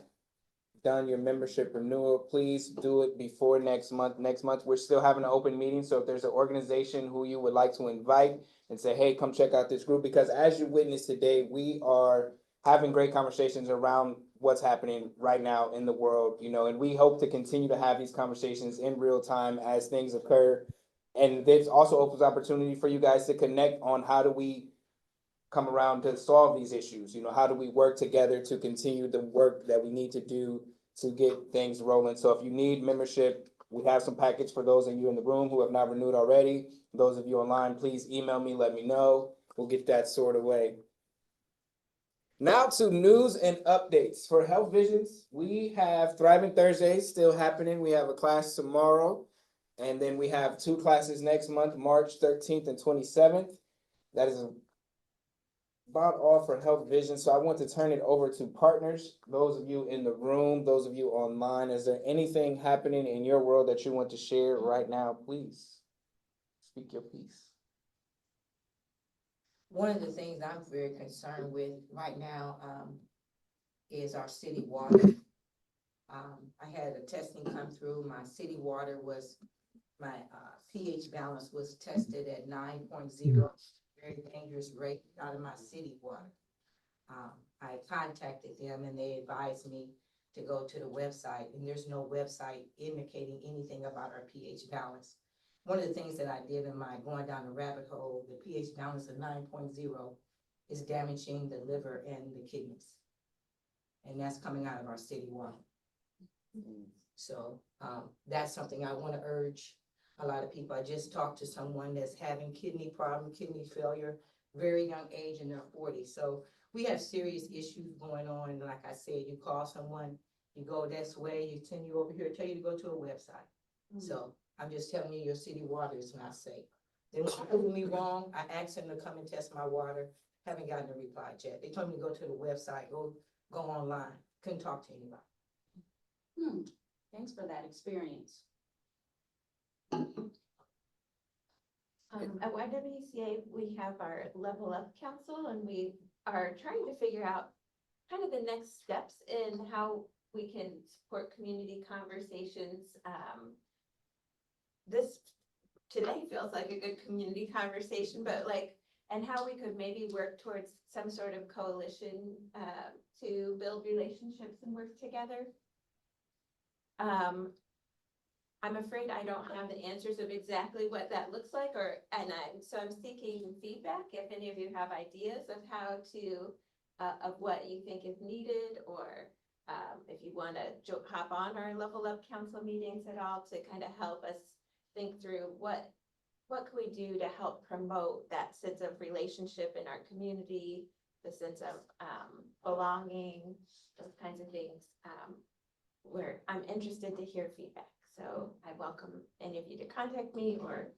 done your membership renewal, please do it before next month. Next month, we're still having an open meeting. So if there's an organization who you would like to invite and say, hey, come check out this group, because as you witnessed today, we are having great conversations around what's happening right now in the world, and we hope to continue to have these conversations in real time as things occur. And this also opens opportunity for you guys to connect on how do we come around to solve these issues. How do we work together to continue the work that we need to do to get things rolling? So if you need membership, we have some package for those of you in the room who have not renewed already. Those of you online, please email me, let me know. We'll get that sorted away. Now to news and updates. For Health Visions, we have Thriving Thursdays still happening. We have a class tomorrow, and then we have 2 classes next month, March 13th and 27th. That is about all for Health Vision. So I want to turn it over to partners, those of you in the room, those of you online. Is there anything happening in your world that you want to share right now? Please speak your piece. One of the things I'm very concerned with right now is our city water. I had a testing come through, my city water was, my pH balance was tested at 9.0, very dangerous rate out of my city water. I contacted them and they advised me to go to the website, and there's no website indicating anything about our pH balance. One of the things that I did in my going down the rabbit hole, the pH balance of 9.0 is damaging the liver and the kidneys. And that's coming out of our city water. So that's something I want to urge a lot of people. I just talked to someone that's having kidney problem, kidney failure, very young age in their 40s. So we have serious issues going on. And like I said, you call someone, you go this way, you send you over here, tell you to go to a website. So I'm just telling you, your city water is not safe. They were proving me wrong. I asked them to come and test my water. Haven't gotten a reply yet. They told me to go to the website, go online. Couldn't talk to anybody. Thanks for that experience. At YWCA, we have our Level Up Council, and we are trying to figure out kind of the next steps in how we can support community conversations. This today feels like a good community conversation, but and how we could maybe work towards some sort of coalition to build relationships and work together. I'm afraid I don't have the answers of exactly what that looks like, so I'm seeking feedback. If any of you have ideas of how to, of what you think is needed, or if you want to hop on our Level Up Council meetings at all to kind of help us think through what can we do to help promote that sense of relationship in our community, the sense of belonging, those kinds of things. Where I'm interested to hear feedback. So I welcome any of you to contact me, or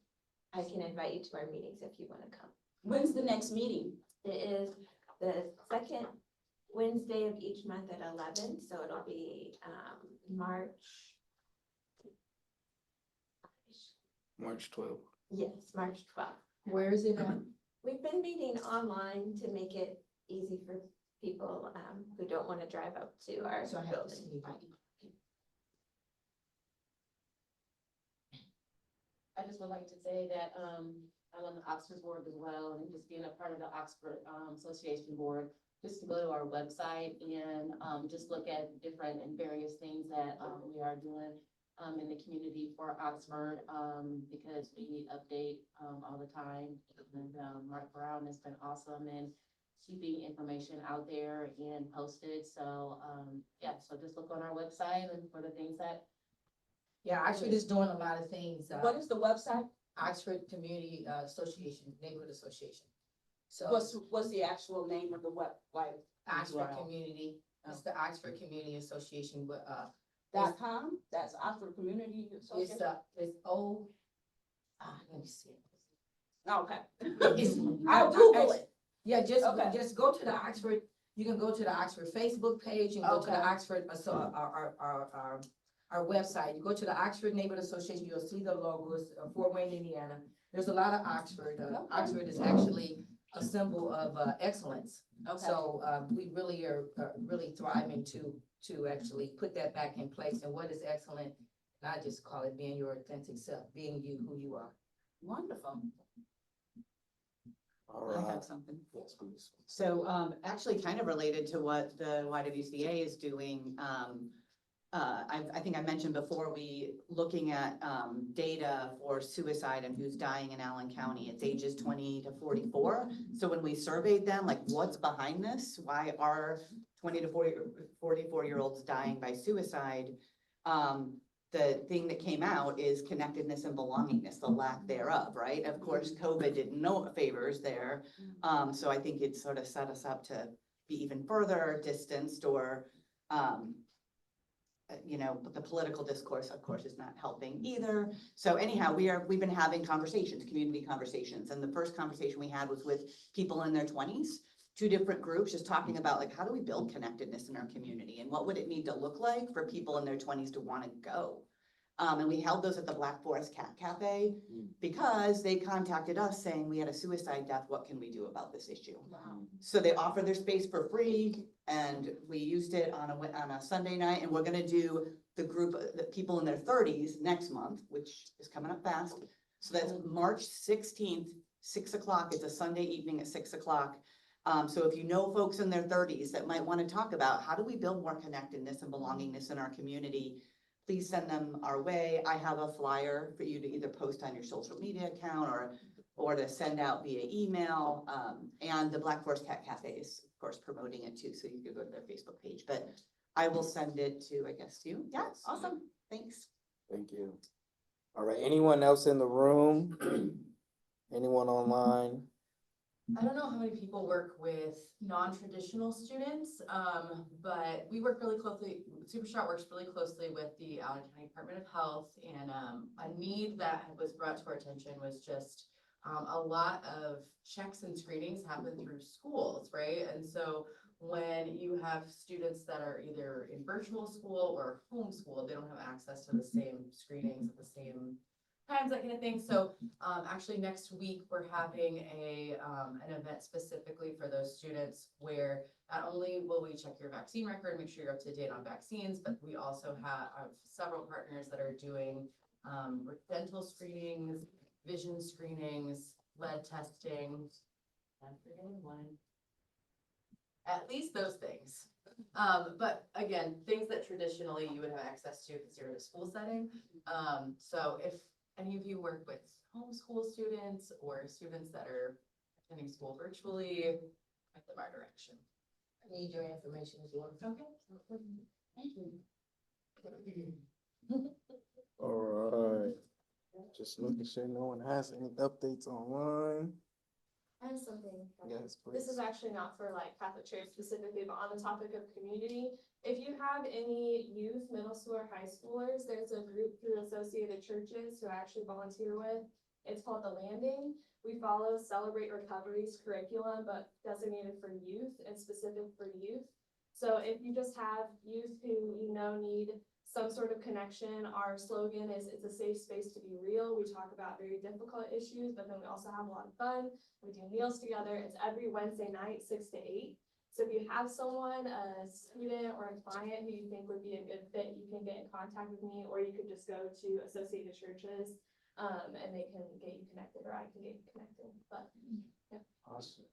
I can invite you to our meetings if you want to come. When's the next meeting? It is the second Wednesday of each month at 11. So it'll be March 12th. Yes, March 12th. Where is it at? We've been meeting online to make it easy for people who don't want to drive up to our So I have to building. see. I just would like to say that I'm on the Oxford board as well, and just being a part of the Oxford Association board, just to go to our website and just look at different and various things that we are doing in the community for Oxford, because we update all the time. And Mark Brown has been awesome in keeping information out there and posted. So yeah, so just look on our website and for the things that. Yeah, Oxford is doing a lot of things. What is the website? Oxford Community Association, Neighborhood Association. So What's the actual name of the Oxford Wow. Community, it's the Oxford Community Association, but .com? That's Oxford Community Association? it's let me see. Okay. It's- I'll Google it. Yeah, just Okay. go to the Oxford, you can go to the Oxford Facebook page, and go to the Okay. Oxford, our website. You go to the Oxford Neighborhood Association, you'll see the logos of Fort Wayne, Indiana. There's a lot of Oxford. Oxford is actually a symbol of excellence. Okay. So we really are really thriving to actually put that back in place. And what is excellent, and I just call it being your authentic self, being you, who you are. Wonderful. All I right. have something. Yes, please. So actually kind of related to what the YWCA is doing. I think I mentioned before, we looking at data for suicide and who's dying in Allen County. It's ages 20 to 44. So when we surveyed them, like what's behind this? Why are 20 to 44-year-olds dying by suicide? The thing that came out is connectedness and belongingness, the lack thereof, right? Of course, COVID did no favors there. So I think it sort of set us up to be even further distanced, or the political discourse, of course, is not helping either. So anyhow, we've been having conversations, community conversations. And the first conversation we had was with people in their 20s, two different groups, just talking about like, how do we build connectedness in our community? And what would it need to look like for people in their 20s to want to go? And we held those at the Black Forest Cat Cafe because they contacted us saying we had a suicide death. What can we do about this issue? So they offered their space for free, and we used it on a Sunday night. And we're gonna do the group, the people in their 30s next month, which is coming up fast. So that's March 16th, 6 o'clock. It's a Sunday evening at 6 o'clock. So if you know folks in their 30s that might want to talk about how do we build more connectedness and belongingness in our community, please send them our way. I have a flyer for you to either post on your social media account or to send out via email. And the Black Forest Cat Cafe is, of course, promoting it too, so you can go to their Facebook page. But I will send it to, I guess, you. Yeah, awesome. Thanks. Thank you. All right, anyone else in the room? Anyone online? I don't know how many people work with non-traditional students, but we work really closely, Super Shot works really closely with the Allen County Department of Health, and a need that was brought to our attention was just a lot of checks and screenings happen through schools, right? And so when you have students that are either in virtual school or homeschool, they don't have access to the same screenings at the same times, that kind of thing. So actually next week, we're having an event specifically for those students where not only will we check your vaccine record, make sure you're up to date on vaccines, but we also have several partners that are doing dental screenings, vision screenings, lead testing. I'm forgetting one. At least those things. But again, things that traditionally you would have access to because you're in a school setting. So if any of you work with homeschool students or students that are attending school virtually, point them our direction. I need your information as well. Okay. Thank you. All right. Just making sure no one has any updates online. I have something. Yes, please. This is actually not for like Catholic Church specifically, but on the topic of community, if you have any youth, middle school or high schoolers, there's a group through Associated Churches who I actually volunteer with. It's called The Landing. We follow Celebrate Recovery's curriculum, but designated for youth and specific for youth. So if you just have youth who you know need some sort of connection, our slogan is it's a safe space to be real. We talk about very difficult issues, but then we also have a lot of fun. We do meals together. It's every Wednesday night, 6 to 8. So if you have someone, a student or a client who you think would be a good fit, you can get in contact with me, or you could just go to Associated Churches and they can get you connected, or I can get you connected. But yeah. Awesome.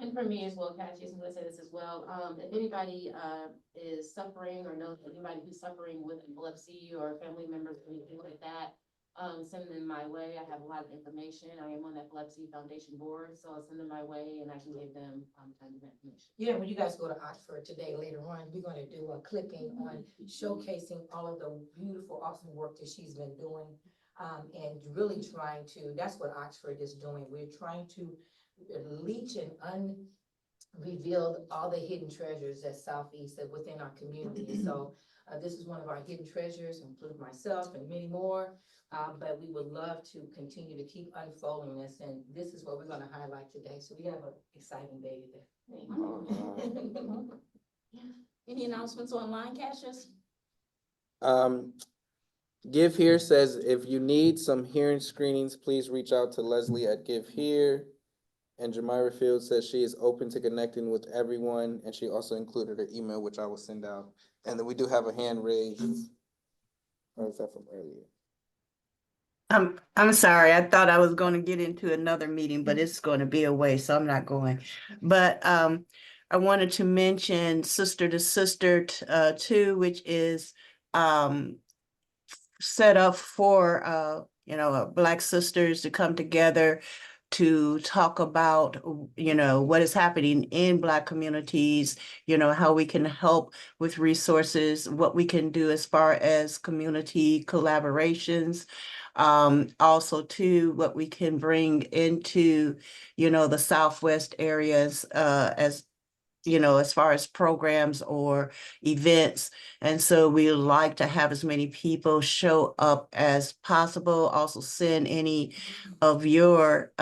And for me as well, Cassie, I'm gonna say this as well. If anybody is suffering or knows anybody who's suffering with epilepsy or family members or anything like that, send them my way. I have a lot of information. I am on the Epilepsy Foundation board, so I'll send them my way and I can give them tons of information. Yeah, when you guys go to Oxford today, later on, we're gonna do a clipping on showcasing all of the beautiful, awesome work that she's been doing. And really trying to, that's what Oxford is doing. We're trying to leach and unreveal all the hidden treasures at Southeast and within our community. So this is one of our hidden treasures, including myself and many more. But we would love to continue to keep unfolding this, and this is what we're going to highlight today. So we have an exciting day today. Any announcements online, Cassius? Give Here says if you need some hearing screenings, please reach out to Leslie at Give Here. And Jamira Field says she is open to connecting with everyone, and she also included her email, which I will send out. And then we do have a hand raised. Or is that from earlier? I'm sorry. I thought I was going to get into another meeting, but it's going to be away, so I'm not going. But I wanted to mention Sister to Sister too, which is set up for Black sisters to come together to talk about what is happening in Black communities, how we can help with resources, what we can do as far as community collaborations. Also too, what we can bring into the Southwest areas as far as programs or events. And so we like to have as many people show up as possible. Also send any of your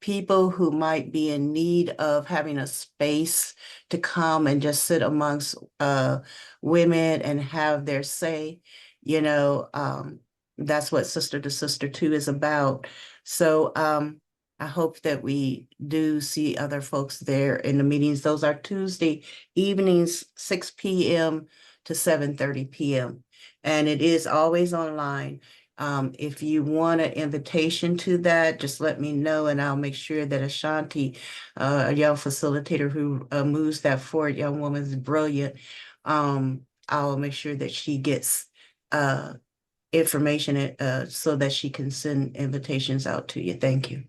people who might be in need of having a space to come and just sit amongst women and have their say, you know, that's what Sister to Sister 2 is about. So I hope that we do see other folks there in the meetings. Those are Tuesday evenings, 6 p.m. to 7:30 p.m. And it is always online. If you want an invitation to that, just let me know and I'll make sure that Ashanti, a young facilitator who moves that forward, young woman is brilliant. I'll make sure that she gets information so that she can send invitations out to you. Thank you.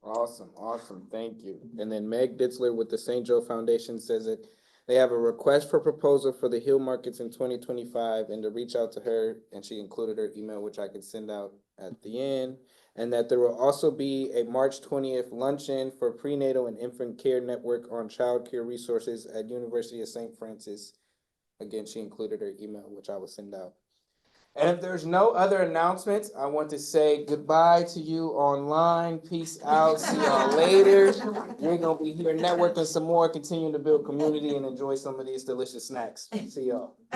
Awesome, awesome, thank you. And then Meg Ditzler with the St. Joe Foundation says that they have a request for proposal for the Hill Markets in 2025 and to reach out to her, and she included her email, which I could send out at the end. And that there will also be a March 20th luncheon for prenatal and infant care network on child care resources at University of St. Francis. Again, she included her email, which I will send out. And if there's no other announcements, I want to say goodbye to you online. Peace out. See y'all later. We're going to be here networking some more, continuing to build community and enjoy some of these delicious snacks. See y'all.